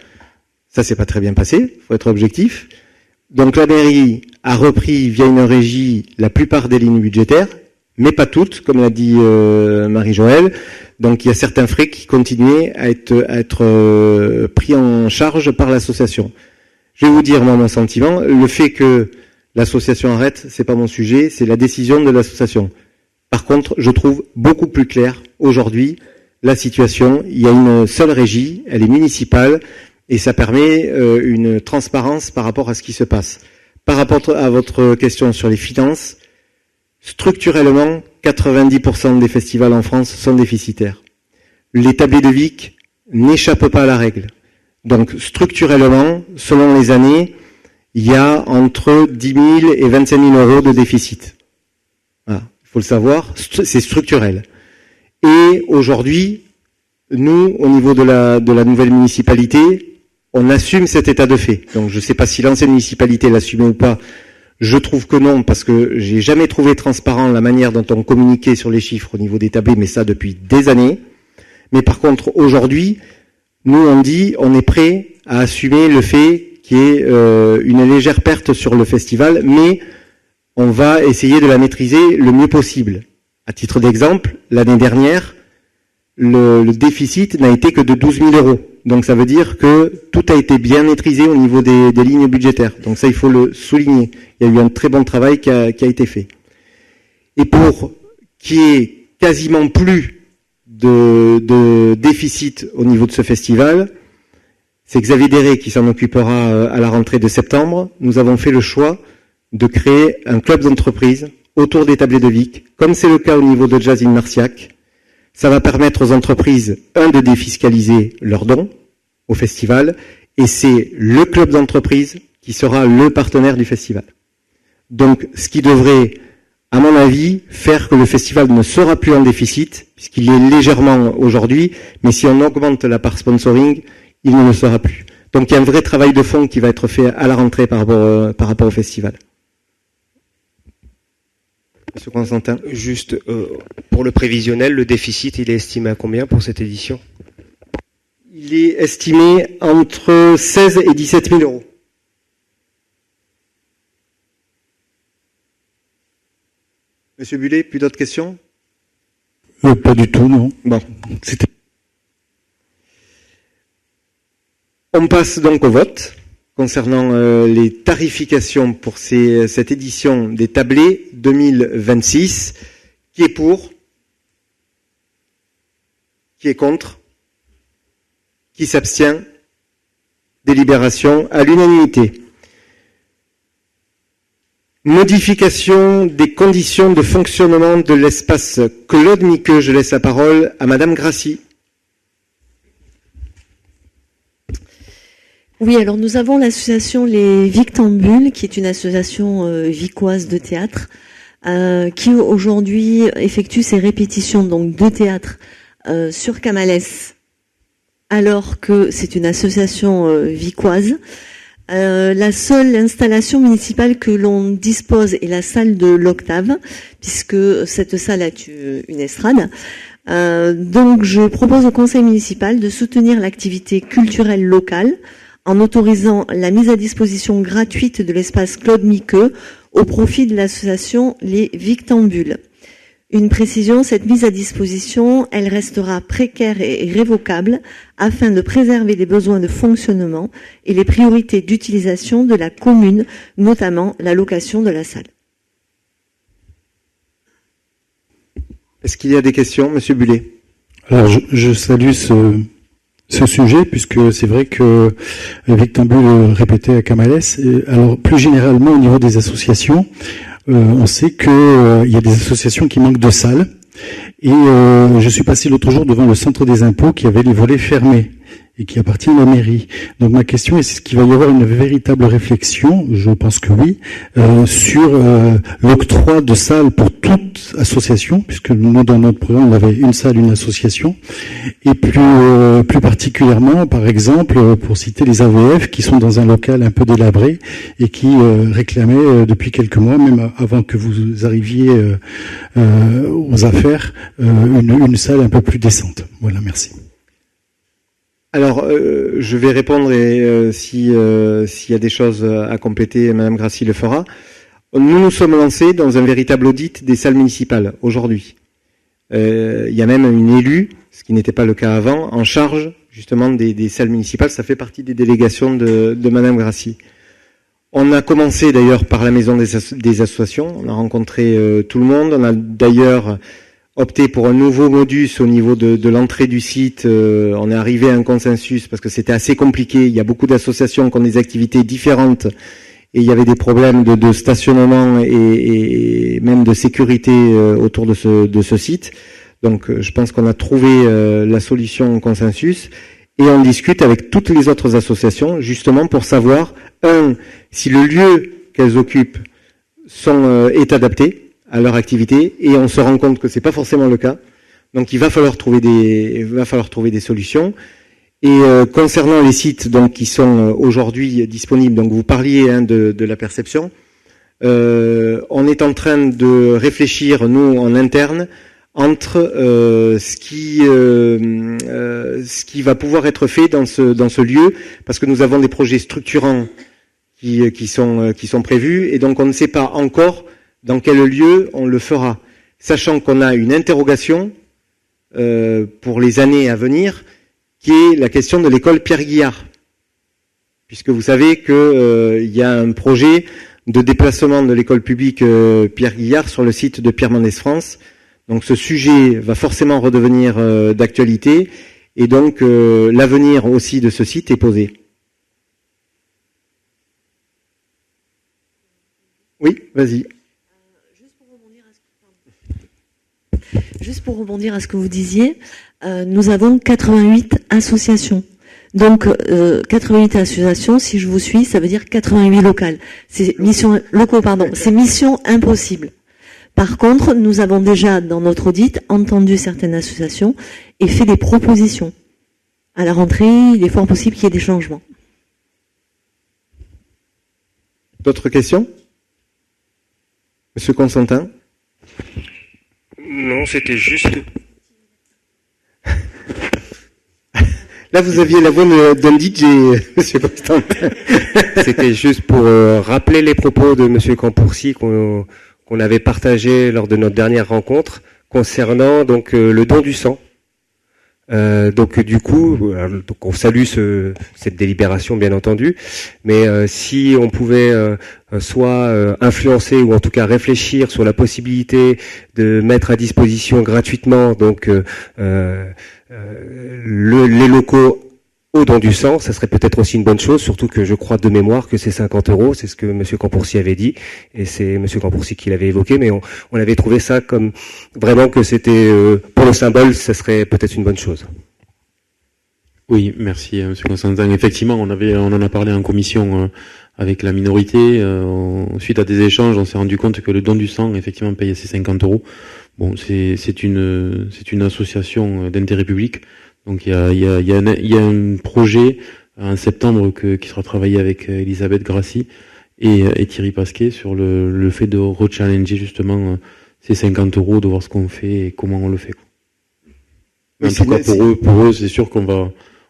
Ça s'est pas très bien passé, faut être objectif. Donc la mairie a repris via une régie la plupart des lignes budgétaires, mais pas toutes, comme l'a dit Marie-Joëlle. Donc il y a certains frais qui continuaient à être pris en charge par l'association. Je vais vous dire, moi, mon sentiment. Le fait que l'association arrête, c'est pas mon sujet, c'est la décision de l'association. Par contre, je trouve beaucoup plus clair aujourd'hui la situation. Il y a une seule régie, elle est municipale, et ça permet une transparence par rapport à ce qui se passe. Par rapport à votre question sur les finances, structurellement, 90% des festivals en France sont déficitaires. Les tablés de Vic n'échappent pas à la règle. Donc, structurellement, selon les années, il y a entre 10 000 et 25 000 euros de déficit. Voilà. Il faut le savoir, c'est structurel. Et aujourd'hui, nous, au niveau de la nouvelle municipalité, on assume cet état de fait. Donc je ne sais pas si l'ancienne municipalité l'assumait ou pas. Je trouve que non, parce que j'ai jamais trouvé transparent la manière dont on communiquait sur les chiffres au niveau des tablés, mais ça depuis des années. Mais par contre, aujourd'hui, nous on dit, on est prêt à assumer le fait qu'il y ait une légère perte sur le festival, mais on va essayer de la maîtriser le mieux possible. À titre d'exemple, l'année dernière, le déficit n'a été que de 12 000 euros. Donc ça veut dire que tout a été bien maîtrisé au niveau des lignes budgétaires. Donc ça, il faut le souligner. Il y a eu un très bon travail qui a été fait. Et pour qu'il y ait quasiment plus de déficit au niveau de ce festival, c'est Xavier Déré qui s'en occupera à la rentrée de septembre. Nous avons fait le choix de créer un club d'entreprise autour des tablés de Vic, comme c'est le cas au niveau de Jazz in Marciac. Ça va permettre aux entreprises, de défiscaliser leurs dons au festival, et c'est le club d'entreprise qui sera le partenaire du festival. Donc, ce qui devrait, à mon avis, faire que le festival ne sera plus en déficit, puisqu'il est légèrement aujourd'hui, mais si on augmente la part sponsoring, il ne le sera plus. Donc, il y a un vrai travail de fond qui va être fait à la rentrée par rapport au festival. Monsieur Constantin. Juste, pour le prévisionnel, le déficit, il est estimé à combien pour cette édition? Il est estimé entre 16 et 17 000 euros. Monsieur Bullet, plus d'autres questions? Pas du tout, non. Bon. On passe donc au vote concernant les tarifications pour cette édition des tablés 2026. Qui est pour? Qui est contre? Qui s'abstient? Délibération à l'unanimité. Modification des conditions de fonctionnement de l'espace Claude Miqueux. Je laisse la parole à Madame Grassi. Oui, alors nous avons l'association Les Victambules, qui est une association vicoise de théâtre, qui aujourd'hui effectue ses répétitions donc de théâtre sur Camallès, alors que c'est une association vicoise. La seule installation municipale que l'on dispose est la salle de l'Octave, puisque cette salle a une estrade. Donc je propose au conseil municipal de soutenir l'activité culturelle locale en autorisant la mise à disposition gratuite de l'espace Claude Miqueux au profit de l'association Les Victambules. Une précision, cette mise à disposition, elle restera précaire et révocable afin de préserver les besoins de fonctionnement et les priorités d'utilisation de la commune, notamment la location de la salle. Est-ce qu'il y a des questions, Monsieur Bullet? Alors, je salue ce sujet, puisque c'est vrai que Victambule répétait à Camallès. Alors, plus généralement, au niveau des associations, on sait que il y a des associations qui manquent de salles. Et je suis passé l'autre jour devant le centre des impôts qui avait les volets fermés et qui appartient à la mairie. Donc ma question est, est-ce qu'il va y avoir une véritable réflexion, je pense que oui, sur l'octroi de salles pour toute association, puisque nous dans notre programme on avait une salle, une association, et plus particulièrement, par exemple, pour citer les AVF qui sont dans un local un peu délabré et qui réclamaient depuis quelques mois, même avant que vous arriviez aux affaires, une salle un peu plus décente. Voilà, merci. Alors, je vais répondre et s'il y a des choses à compléter, Madame Grassi le fera. Nous nous sommes lancés dans un véritable audit des salles municipales aujourd'hui. Il y a même une élue, ce qui n'était pas le cas avant, en charge justement des salles municipales. Ça fait partie des délégations de Madame Grassi. On a commencé d'ailleurs par la maison des associations. On a rencontré tout le monde. On a d'ailleurs opté pour un nouveau modus au niveau de l'entrée du site. On est arrivé à un consensus parce que c'était assez compliqué. Il y a beaucoup d'associations qui ont des activités différentes et il y avait des problèmes de stationnement et même de sécurité autour de ce site. Donc je pense qu'on a trouvé la solution en consensus et on discute avec toutes les autres associations justement pour savoir, si le lieu qu'elles occupent est adapté à leur activité, et on se rend compte que c'est pas forcément le cas. Donc il va falloir trouver des solutions. Et concernant les sites donc qui sont aujourd'hui disponibles, donc vous parliez de la perception, on est en train de réfléchir nous en interne entre ce qui va pouvoir être fait dans ce lieu, parce que nous avons des projets structurants qui sont prévus, et donc on ne sait pas encore dans quel lieu on le fera, sachant qu'on a une interrogation pour les années à venir, qui est la question de l'école Pierre Guillard, puisque vous savez qu'il y a un projet de déplacement de l'école publique Pierre Guillard sur le site de Pierre Mendès France. Donc ce sujet va forcément redevenir d'actualité, et donc l'avenir aussi de ce site est posé. Oui, vas-y. Juste pour rebondir à ce que vous disiez, nous avons 88 associations. Donc 88 associations, si je vous suis, ça veut dire 88 locales. C'est mission impossible. Par contre, nous avons déjà dans notre audit entendu certaines associations et fait des propositions. À la rentrée, il est fort possible qu'il y ait des changements. D'autres questions ? Monsieur Constantin ? Non, c'était juste... Là, vous aviez la voix d'un DJ, monsieur Constantin. C'était juste pour rappeler les propos de monsieur Campourcy qu'on avait partagé lors de notre dernière rencontre concernant donc le don du sang. Donc du coup, donc on salue cette délibération bien entendu, mais si on pouvait soit influencer ou en tout cas réfléchir sur la possibilité de mettre à disposition gratuitement donc les locaux au don du sang, ça serait peut-être aussi une bonne chose, surtout que je crois de mémoire que c'est 50 €, c'est ce que M. Campourcy avait dit, et c'est M. Campourcy qui l'avait évoqué, mais on avait trouvé ça comme vraiment que c'était, pour le symbole, ça serait peut-être une bonne chose. Oui, merci M. Constantin. Effectivement, on en a parlé en commission avec la minorité. Suite à des échanges, on s'est rendu compte que le don du sang, effectivement, paye ces 50 €. Bon, c'est une association d'intérêt public. Donc il y a un projet en septembre qui sera travaillé avec Elisabeth Grassi et Thierry Pasquet sur le fait de rechallenger justement ces 50 €, de voir ce qu'on fait et comment on le fait. En tout cas pour eux, c'est sûr qu'on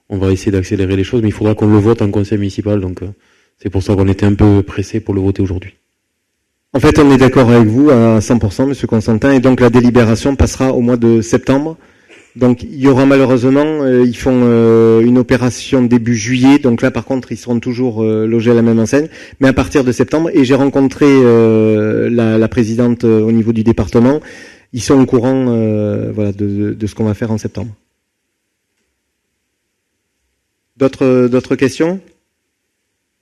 va essayer d'accélérer les choses, mais il faudra qu'on le vote en conseil municipal, donc c'est pour ça qu'on était un peu pressé pour le voter aujourd'hui. En fait, on est d'accord avec vous à 100%, monsieur Constantin, et donc la délibération passera au mois de septembre. Donc il y aura malheureusement, ils font une opération début juillet, donc là par contre ils seront toujours logés à la même enseigne, mais à partir de septembre, et j'ai rencontré la présidente au niveau du département, ils sont au courant de ce qu'on va faire en septembre. D'autres questions ?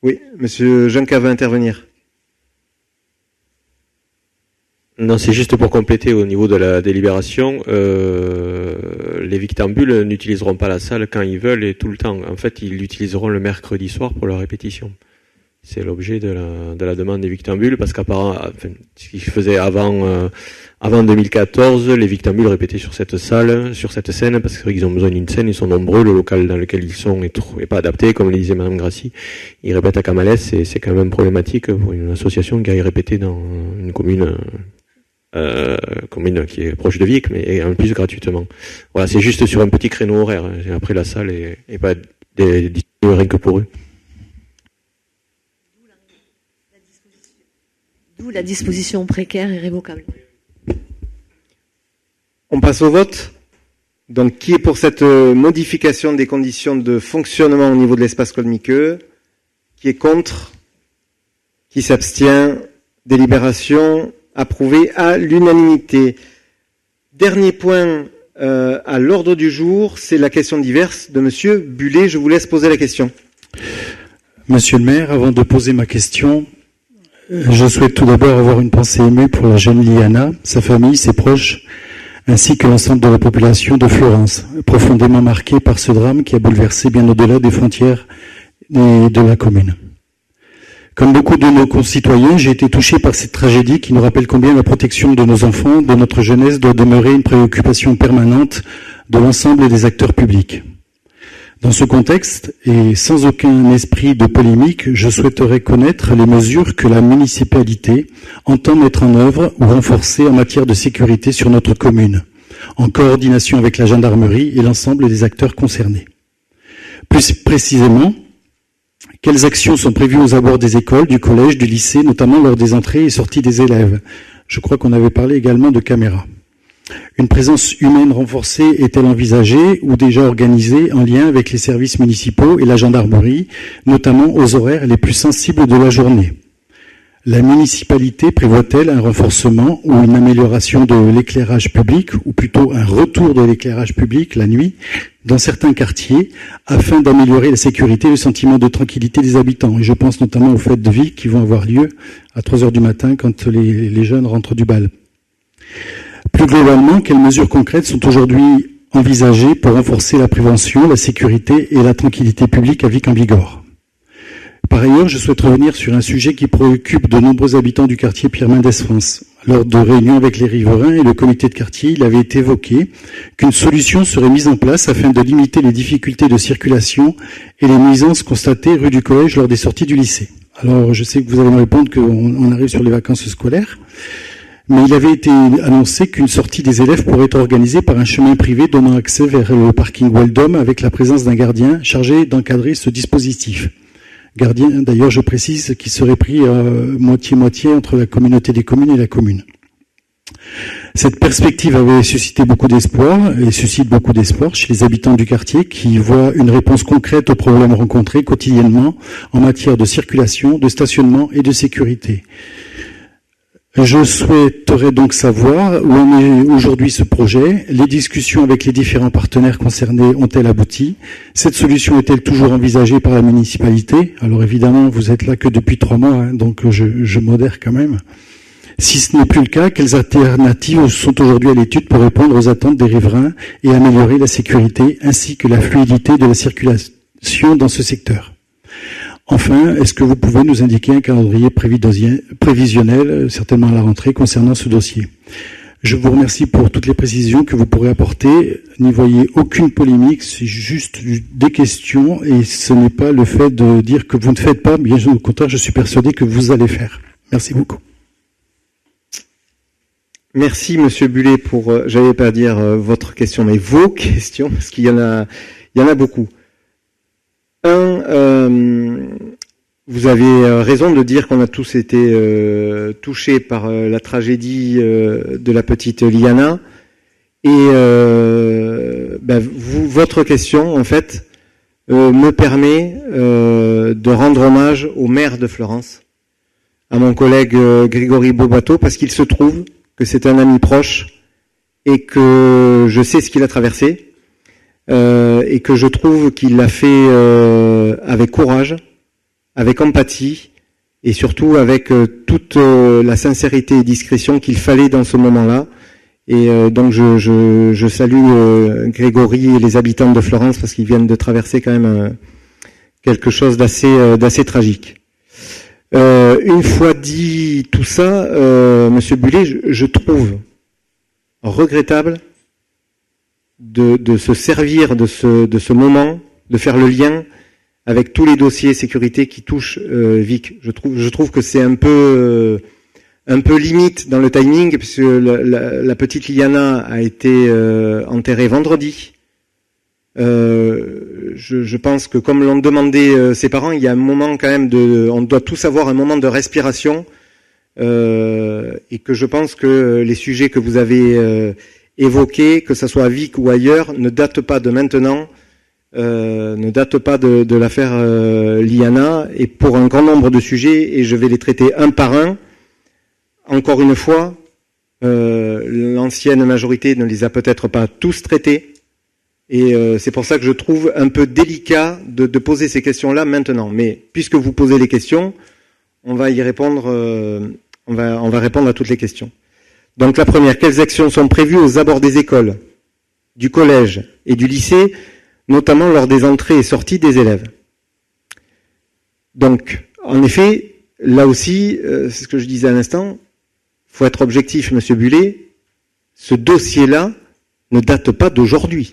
Oui, monsieur Juncker veut intervenir. Non, c'est juste pour compléter au niveau de la délibération. Les victambules n'utiliseront pas la salle quand ils veulent et tout le temps. En fait, ils l'utiliseront le mercredi soir pour la répétition. C'est l'objet de la demande des victambules, parce qu'apparemment, ce qu'ils faisaient avant 2014, les victambules répétaient sur cette salle, sur cette scène, parce qu'ils ont besoin d'une scène, ils sont nombreux, le local dans lequel ils sont est pas adapté, comme le disait Madame Grassi. Ils répètent à Camalès, et c'est quand même problématique pour une association qui aille répéter dans une commune qui est proche de Vic, mais en plus gratuitement. Voilà, c'est juste sur un petit créneau horaire. Après, la salle est pas disponible que pour eux. D'où la disposition précaire et révocable. On passe au vote. Donc, qui est pour cette modification des conditions de fonctionnement au niveau de l'espace Colmiqueux ? Qui est contre ? Qui s'abstient ? Délibération approuvé à l'unanimité. Dernier point à l'ordre du jour, c'est la question diverse de Monsieur Bullet. Je vous laisse poser la question. Monsieur le maire, avant de poser ma question, je souhaite tout d'abord avoir une pensée émue pour la jeune Liana, sa famille, ses proches, ainsi que l'ensemble de la population de Florence, profondément marquée par ce drame qui a bouleversé bien au-delà des frontières de la commune. Comme beaucoup de nos concitoyens, j'ai été touché par cette tragédie qui nous rappelle combien la protection de nos enfants, de notre jeunesse, doit demeurer une préoccupation permanente de l'ensemble des acteurs publics. Dans ce contexte, et sans aucun esprit de polémique, je souhaiterais connaître les mesures que la municipalité entend mettre en œuvre ou renforcer en matière de sécurité sur notre commune, en coordination avec la gendarmerie et l'ensemble des acteurs concernés. Plus précisément, quelles actions sont prévues aux abords des écoles, du collège, du lycée, notamment lors des entrées et sorties des élèves? Je crois qu'on avait parlé également de caméras. Une présence humaine renforcée est-elle envisagée ou déjà organisée en lien avec les services municipaux et la gendarmerie, notamment aux horaires les plus sensibles de la journée? La municipalité prévoit-elle un renforcement ou une amélioration de l'éclairage public, ou plutôt un retour de l'éclairage public la nuit, dans certains quartiers, afin d'améliorer la sécurité et le sentiment de tranquillité des habitants? Et je pense notamment aux fêtes de ville qui vont avoir lieu à 3 heures du matin quand les jeunes rentrent du bal. Plus globalement, quelles mesures concrètes sont aujourd'hui envisagées pour renforcer la prévention, la sécurité et la tranquillité publique à Vic-en-Bigorre? Par ailleurs, je souhaite revenir sur un sujet qui préoccupe de nombreux habitants du quartier Pierre-Mendès-France. Lors de réunions avec les riverains et le comité de quartier, il avait été évoqué qu'une solution serait mise en place afin de limiter les difficultés de circulation et les nuisances constatées rue du Collège lors des sorties du lycée. Alors, je sais que vous allez me répondre qu'on arrive sur les vacances scolaires, mais il avait été annoncé qu'une sortie des élèves pourrait être organisée par un chemin privé donnant accès vers le parking Weldom avec la présence d'un gardien chargé d'encadrer ce dispositif. Gardien, d'ailleurs, je précise, qui serait pris moitié-moitié entre la communauté des communes et la commune. Cette perspective avait suscité beaucoup d'espoir et suscite beaucoup d'espoir chez les habitants du quartier qui voient une réponse concrète aux problèmes rencontrés quotidiennement en matière de circulation, de stationnement et de sécurité. Je souhaiterais donc savoir où en est aujourd'hui ce projet. Les discussions avec les différents partenaires concernés ont-elles abouti? Cette solution est-elle toujours envisagée par la municipalité? Alors évidemment, vous êtes là que depuis 3 mois, hein, donc je modère quand même. Si ce n'est plus le cas, quelles alternatives sont aujourd'hui à l'étude pour répondre aux attentes des riverains et améliorer la sécurité ainsi que la fluidité de la circulation dans ce secteur? Enfin, est-ce que vous pouvez nous indiquer un calendrier prévisionnel, certainement à la rentrée, concernant ce dossier? Je vous remercie pour toutes les précisions que vous pourrez apporter. N'y voyez aucune polémique, c'est juste des questions et ce n'est pas le fait de dire que vous ne faites pas, bien au contraire, je suis persuadé que vous allez faire. Merci beaucoup. Merci Monsieur Bullet pour, j'allais pas dire votre question, mais vos questions, parce qu'il y en a beaucoup. Vous avez raison de dire qu'on a tous été touchés par la tragédie de la petite Liana. Et votre question, en fait, me permet de rendre hommage au maire de Fleurance, à mon collègue Grégory Bobato, parce qu'il se trouve que c'est un ami proche et que je sais ce qu'il a traversé. Et que je trouve qu'il l'a fait avec courage, avec empathie et surtout avec toute la sincérité et discrétion qu'il fallait dans ce moment-là. Et donc je salue Grégory et les habitants de Fleurance parce qu'ils viennent de traverser quand même quelque chose d'assez tragique. Une fois dit tout ça, Monsieur Bullet, je trouve regrettable de se servir de ce moment, de faire le lien avec tous les dossiers sécurité qui touchent Vic. Je trouve que c'est un peu limite dans le timing, puisque la petite Liana a été enterrée vendredi. Je pense que comme l'ont demandé ses parents, il y a un moment quand même on doit tous avoir un moment de respiration, et que je pense que les sujets que vous avez évoqués, que ce soit à Vic ou ailleurs, ne datent pas de maintenant, ne datent pas de l'affaire Liana, et pour un grand nombre de sujets, et je vais les traiter un par un. Encore une fois, l'ancienne majorité ne les a peut-être pas tous traités, et c'est pour ça que je trouve un peu délicat de poser ces questions-là maintenant. Mais puisque vous posez les questions, on va y répondre. On va répondre à toutes les questions. Donc la première, quelles actions sont prévues aux abords des écoles, du collège et du lycée, notamment lors des entrées et sorties des élèves? Donc, en effet, là aussi, c'est ce que je disais à l'instant, il faut être objectif, Monsieur Bullet, ce dossier-là ne date pas d'aujourd'hui.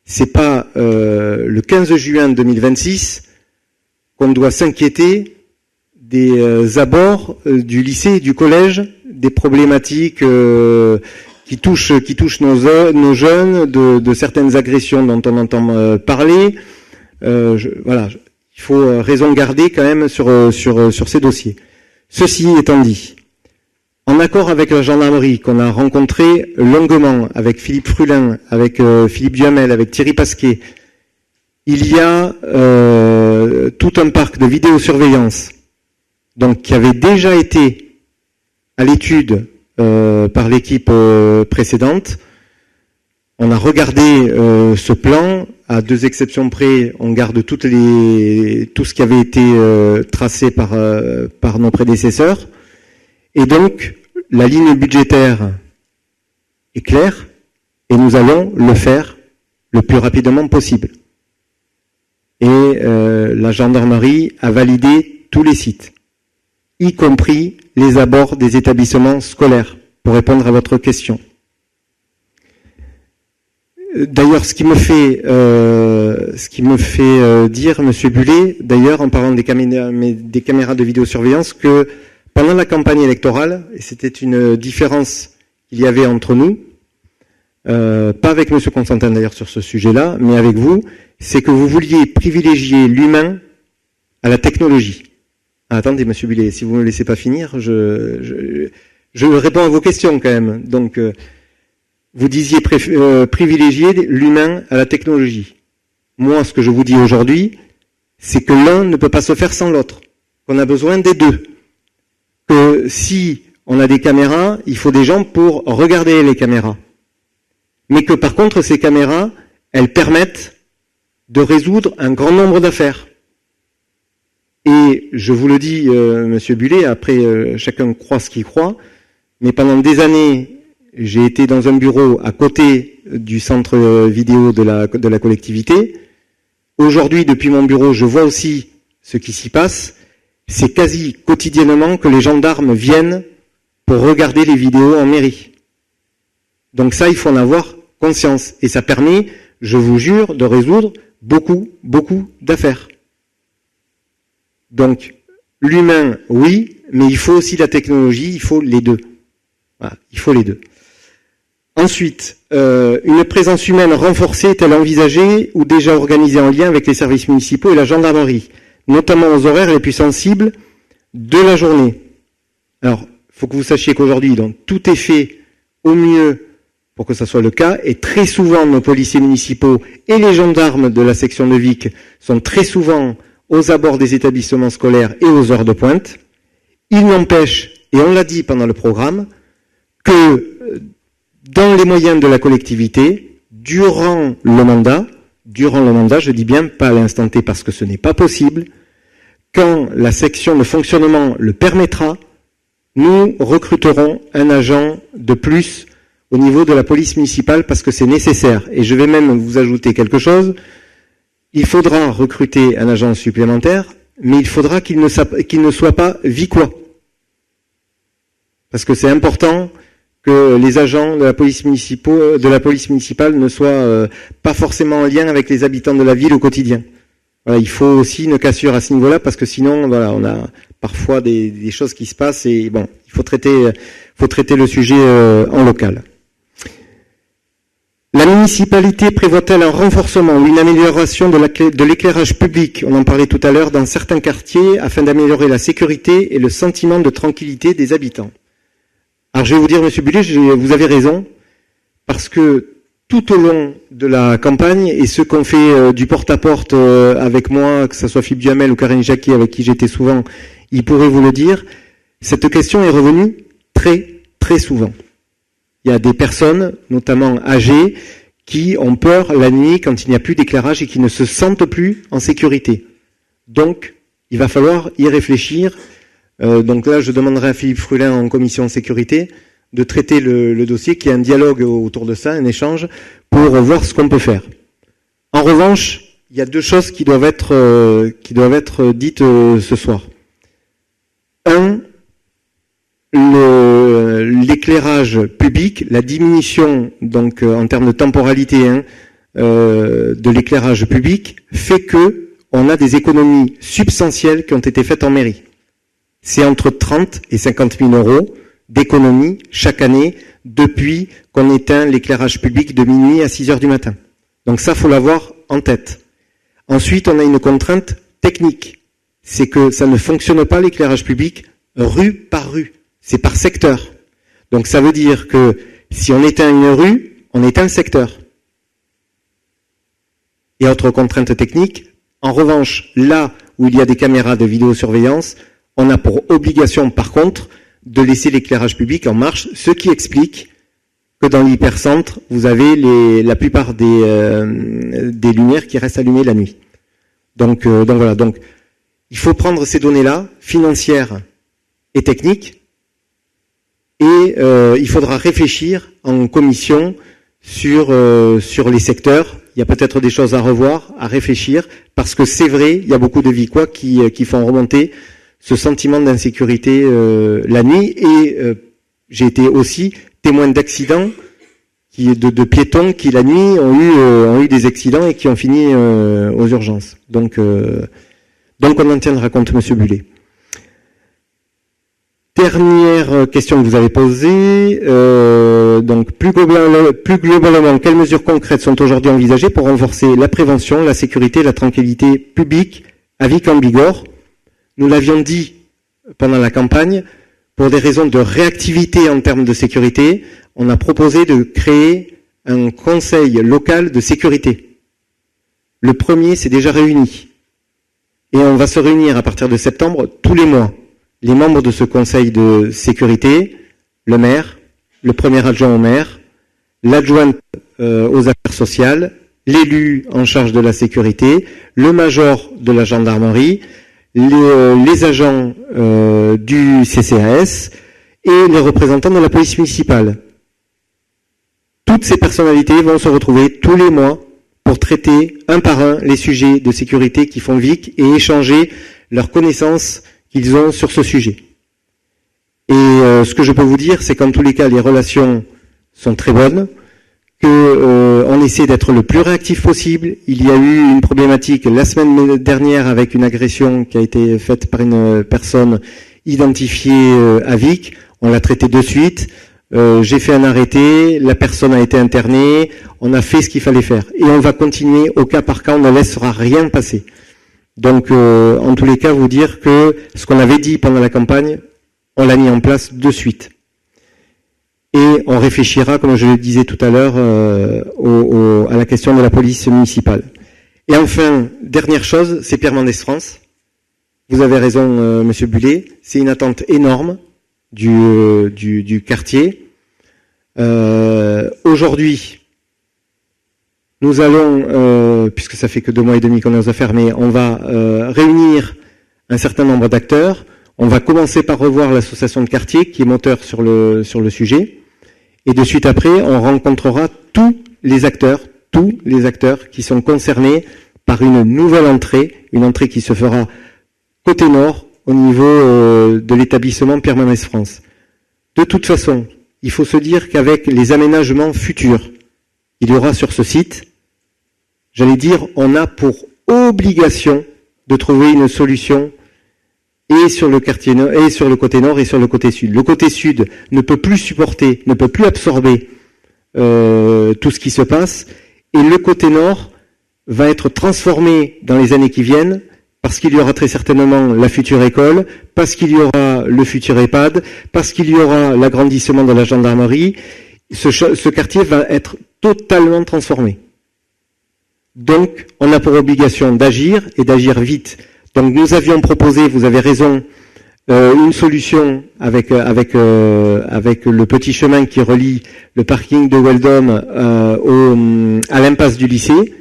C'est pas le 15 juin 2026 qu'on doit s'inquiéter des abords du lycée et du collège, des problématiques qui touchent nos jeunes, de certaines agressions dont on entend parler. Voilà, il faut raison garder quand même sur ces dossiers. Ceci étant dit, en accord avec la gendarmerie qu'on a rencontré longuement avec Philippe Frulin, avec Philippe Duhamel, avec Thierry Pasquet, il y a tout un parc de vidéosurveillance donc qui avait déjà été à l'étude par l'équipe précédente. On a regardé ce plan, à 2 exceptions près, on garde tout ce qui avait été tracé par nos prédécesseurs. Et donc, la ligne budgétaire est claire et nous allons le faire le plus rapidement possible. Et la gendarmerie a validé tous les sites, y compris les abords des établissements scolaires, pour répondre à votre question. D'ailleurs, ce qui me fait dire, Monsieur Bullet, d'ailleurs, en parlant des caméras de vidéosurveillance, que pendant la campagne électorale, et c'était une différence qu'il y avait entre nous, pas avec Monsieur Constantin d'ailleurs sur ce sujet-là, mais avec vous, c'est que vous vouliez privilégier l'humain à la technologie. Ah, attendez, Monsieur Bullet, si vous ne me laissez pas finir, je réponds à vos questions quand même. Donc, vous disiez privilégier l'humain à la technologie. Moi, ce que je vous dis aujourd'hui, c'est que l'un ne peut pas se faire sans l'autre, qu'on a besoin des deux. Que si on a des caméras, il faut des gens pour regarder les caméras. Mais que par contre, ces caméras, elles permettent de résoudre un grand nombre d'affaires. Et je vous le dis, Monsieur Bullet, après chacun croit ce qu'il croit, mais pendant des années, j'ai été dans un bureau à côté du centre vidéo de la collectivité. Aujourd'hui, depuis mon bureau, je vois aussi ce qui s'y passe. C'est quasi quotidiennement que les gendarmes viennent pour regarder les vidéos en mairie. Donc ça, il faut en avoir conscience. Et ça permet, je vous jure, de résoudre beaucoup d'affaires. Donc, l'humain, oui, mais il faut aussi la technologie, il faut les deux. Voilà, il faut les deux. Ensuite, une présence humaine renforcée est-elle envisagée ou déjà organisée en lien avec les services municipaux et la gendarmerie, notamment aux horaires les plus sensibles de la journée? Alors, il faut que vous sachiez qu'aujourd'hui, donc, tout est fait au mieux pour que ça soit le cas, et très souvent, nos policiers municipaux et les gendarmes de la section de Vic sont très souvent aux abords des établissements scolaires et aux heures de pointe. Il n'empêche, et on l'a dit pendant le programme, que dans les moyens de la collectivité, durant le mandat, je dis bien pas à l'instant T parce que ce n'est pas possible, quand la section de fonctionnement le permettra, nous recruterons un agent de plus au niveau de la police municipale parce que c'est nécessaire. Et je vais même vous ajouter quelque chose. Il faudra recruter un agent supplémentaire, mais il faudra qu'il ne soit pas vicois. Parce que c'est important que les agents de la police municipale ne soient pas forcément en lien avec les habitants de la ville au quotidien. Voilà, il faut aussi une cassure à ce niveau-là, parce que sinon, voilà, on a parfois des choses qui se passent et bon, il faut traiter le sujet en local. La municipalité prévoit-elle un renforcement ou une amélioration de l'éclairage public, on en parlait tout à l'heure, dans certains quartiers, afin d'améliorer la sécurité et le sentiment de tranquillité des habitants? Alors je vais vous dire, Monsieur Bullet, vous avez raison, parce que tout au long de la campagne, et ceux qu'on fait du porte-à-porte avec moi, que ce soit Philippe Duhamel ou Karine Jacquet, avec qui j'étais souvent, ils pourraient vous le dire, cette question est revenue très souvent. Il y a des personnes, notamment âgées, qui ont peur la nuit quand il n'y a plus d'éclairage et qui ne se sentent plus en sécurité. Donc, il va falloir y réfléchir. Donc là, je demanderai à Philippe Frulin en commission sécurité de traiter le dossier, qu'il y ait un dialogue autour de ça, un échange, pour voir ce qu'on peut faire. En revanche, il y a deux choses qui doivent être dites ce soir. Un, l'éclairage public, la diminution, donc en termes de temporalité, de l'éclairage public fait que on a des économies substantielles qui ont été faites en mairie. C'est entre 30 et 50 000 euros d'économies chaque année depuis qu'on éteint l'éclairage public de minuit à 6 heures du matin. Donc ça, faut l'avoir en tête. Ensuite, on a une contrainte technique. C'est que ça ne fonctionne pas l'éclairage public rue par rue. C'est par secteur. Donc ça veut dire que si on éteint une rue, on éteint le secteur. Et autre contrainte technique, en revanche, là où il y a des caméras de vidéosurveillance, on a pour obligation, par contre, de laisser l'éclairage public en marche, ce qui explique que dans l'hypercentre, vous avez la plupart des lumières qui restent allumées la nuit. Donc voilà. Donc, il faut prendre ces données-là, financières et techniques, et il faudra réfléchir en commission sur les secteurs. Il y a peut-être des choses à revoir, à réfléchir, parce que c'est vrai, il y a beaucoup de Vicois qui font remonter ce sentiment d'insécurité la nuit, et j'ai été aussi témoin d'accidents de piétons qui la nuit ont eu des accidents et qui ont fini aux urgences. Donc on en tiendra compte, Monsieur Bullet. Dernière question que vous avez posée. Donc plus globalement, quelles mesures concrètes sont aujourd'hui envisagées pour renforcer la prévention, la sécurité et la tranquillité publique à Vic-en-Bigorre? Nous l'avions dit pendant la campagne, pour des raisons de réactivité en termes de sécurité, on a proposé de créer un conseil local de sécurité. Le premier s'est déjà réuni. Et on va se réunir à partir de septembre tous les mois. Les membres de ce conseil de sécurité, le maire, le premier adjoint au maire, l'adjointe aux affaires sociales, l'élu en charge de la sécurité, le major de la gendarmerie, les agents du CCAS et les représentants de la police municipale. Toutes ces personnalités vont se retrouver tous les mois pour traiter un par un les sujets de sécurité qui font Vic et échanger leurs connaissances qu'ils ont sur ce sujet. Et ce que je peux vous dire, c'est qu'en tous les cas, les relations sont très bonnes, on essaie d'être le plus réactif possible. Il y a eu une problématique la semaine dernière avec une agression qui a été faite par une personne identifiée à Vic. On l'a traitée de suite. J'ai fait un arrêté, la personne a été internée, on a fait ce qu'il fallait faire. Et on va continuer au cas par cas, on ne laissera rien passer. Donc, en tous les cas, vous dire que ce qu'on avait dit pendant la campagne, on l'a mis en place de suite. Et on réfléchira, comme je le disais tout à l'heure, à la question de la police municipale. Et enfin, dernière chose, c'est Pierre Mendès France. Vous avez raison, Monsieur Bullet, c'est une attente énorme du quartier. Aujourd'hui, nous allons, puisque ça fait que 2 mois et demi qu'on est aux affaires, mais on va réunir un certain nombre d'acteurs. On va commencer par revoir l'association de quartier qui est moteur sur le sujet. Et de suite après, on rencontrera tous les acteurs qui sont concernés par une nouvelle entrée, une entrée qui se fera côté nord au niveau de l'établissement Pierre Mendès France. De toute façon, il faut se dire qu'avec les aménagements futurs qu'il y aura sur ce site, j'allais dire, on a pour obligation de trouver une solution et sur le quartier nord, et sur le côté nord et sur le côté sud. Le côté sud ne peut plus supporter, ne peut plus absorber tout ce qui se passe, et le côté nord va être transformé dans les années qui viennent, parce qu'il y aura très certainement la future école, parce qu'il y aura le futur EHPAD, parce qu'il y aura l'agrandissement de la gendarmerie. Ce quartier va être totalement transformé. Donc, on a pour obligation d'agir et d'agir vite. Donc nous avions proposé, vous avez raison, une solution avec le petit chemin qui relie le parking de Weldom à l'impasse du lycée.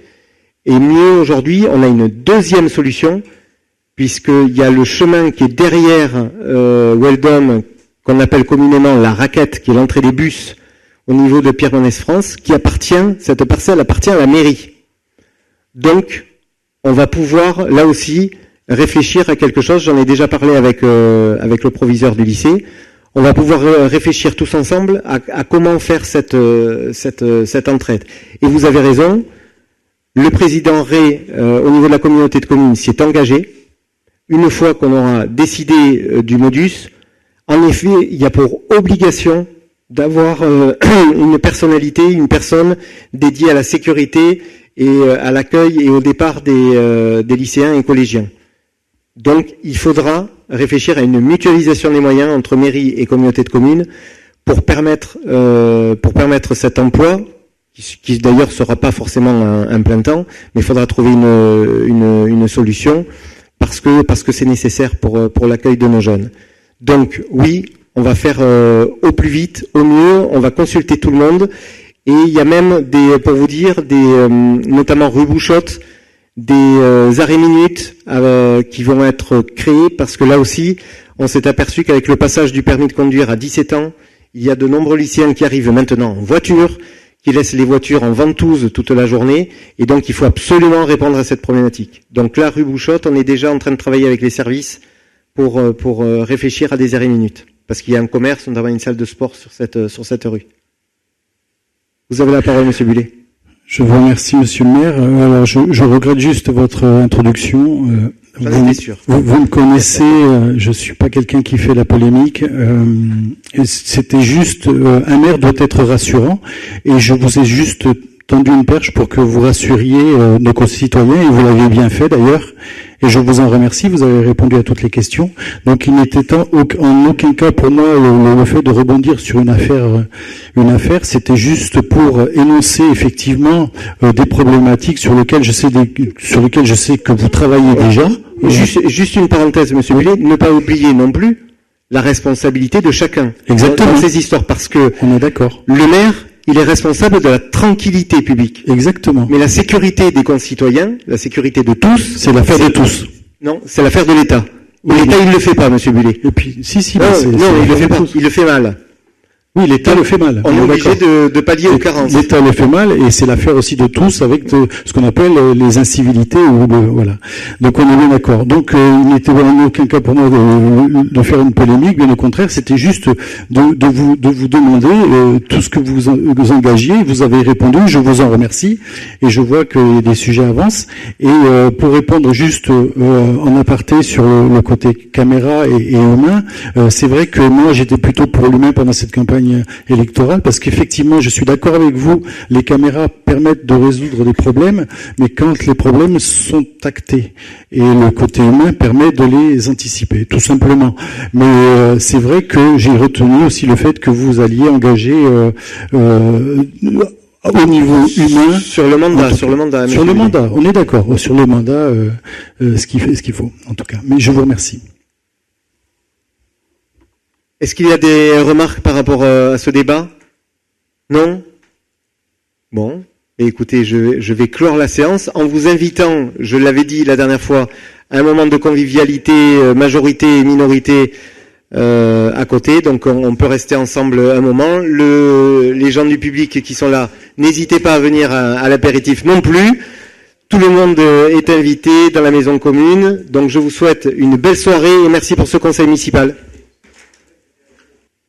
Et mieux aujourd'hui, on a une deuxième solution, puisqu'il y a le chemin qui est derrière Weldom, qu'on appelle communément la raquette, qui est l'entrée des bus au niveau de Pierre Mendès France, cette parcelle appartient à la mairie. Donc, on va pouvoir, là aussi, réfléchir à quelque chose. J'en ai déjà parlé avec le proviseur du lycée. On va pouvoir réfléchir tous ensemble à comment faire cette entraide. Et vous avez raison, Le président Ray, au niveau de la communauté de communes, s'y est engagé. Une fois qu'on aura décidé du modus, en effet, il y a pour obligation d'avoir une personnalité, une personne dédiée à la sécurité et à l'accueil et au départ des lycéens et collégiens. Donc, il faudra réfléchir à une mutualisation des moyens entre mairie et communauté de communes pour permettre cet emploi, qui d'ailleurs sera pas forcément un plein temps, mais il faudra trouver une solution parce que c'est nécessaire pour l'accueil de nos jeunes. Donc, oui, on va faire au plus vite, au mieux, on va consulter tout le monde, et il y a même pour vous dire, notamment rue Bouchotte, des arrêts minutes qui vont être créés, parce que là aussi, on s'est aperçu qu'avec le passage du permis de conduire à 17 ans, il y a de nombreux lycéens qui arrivent maintenant en voiture, qui laissent les voitures en ventouse toute la journée, et donc il faut absolument répondre à cette problématique. Donc là, rue Bouchotte, on est déjà en train de travailler avec les services pour réfléchir à des arrêts minutes, parce qu'il y a un commerce, notamment une salle de sport sur cette rue. Vous avez la parole, Monsieur Bullet. Je vous remercie, Monsieur le maire. Alors, je regrette juste votre introduction. J'en étais sûr. Vous me connaissez, je suis pas quelqu'un qui fait la polémique. C'était juste, un maire doit être rassurant, et je vous ai juste tendu une perche pour que vous rassuriez nos concitoyens, et vous l'avez bien fait d'ailleurs. Et je vous en remercie, vous avez répondu à toutes les questions. Donc il n'était en aucun cas pour moi le fait de rebondir sur une affaire, c'était juste pour énoncer effectivement des problématiques sur lesquelles je sais que vous travaillez déjà. Juste une parenthèse, Monsieur Bullet, ne pas oublier non plus la responsabilité de chacun. Exactement. Dans ces histoires, parce que on est d'accord. Le maire, il est responsable de la tranquillité publique. Exactement. Mais la sécurité des concitoyens, la sécurité de tous... C'est l'affaire de tous. Non, c'est l'affaire de l'État. Oui, l'État, il ne le fait pas, Monsieur Bullet. Et puis, si, non, il le fait pas. Il le fait mal. Oui, l'État le fait mal. On est obligé de pallier aux carences. L'État le fait mal, et c'est l'affaire aussi de tous avec ce qu'on appelle les incivilités voilà. Donc on est bien d'accord. Donc il n'était en aucun cas pour moi de faire une polémique, bien au contraire, c'était juste de vous demander tout ce que vous engagiez. Vous avez répondu, je vous en remercie, et je vois que des sujets avancent. Et pour répondre juste en aparté sur le côté caméra et humain, c'est vrai que moi j'étais plutôt pour l'humain pendant cette campagne électorale, parce qu'effectivement, je suis d'accord avec vous, les caméras permettent de résoudre des problèmes, mais quand les problèmes sont actés, et le côté humain permet de les anticiper, tout simplement. Mais c'est vrai que j'ai retenu aussi le fait que vous alliez engager au niveau humain sur le mandat, on est d'accord sur le mandat, ce qu'il faut en tout cas. Mais je vous remercie. Est-ce qu'il y a des remarques par rapport à ce débat? Non? Bon, et écoutez, je vais clore la séance en vous invitant, je l'avais dit la dernière fois, à un moment de convivialité, majorité et minorité à côté, donc on peut rester ensemble un moment. Les gens du public qui sont là, n'hésitez pas à venir à l'apéritif non plus. Tout le monde est invité dans la maison commune, donc je vous souhaite une belle soirée et merci pour ce conseil municipal.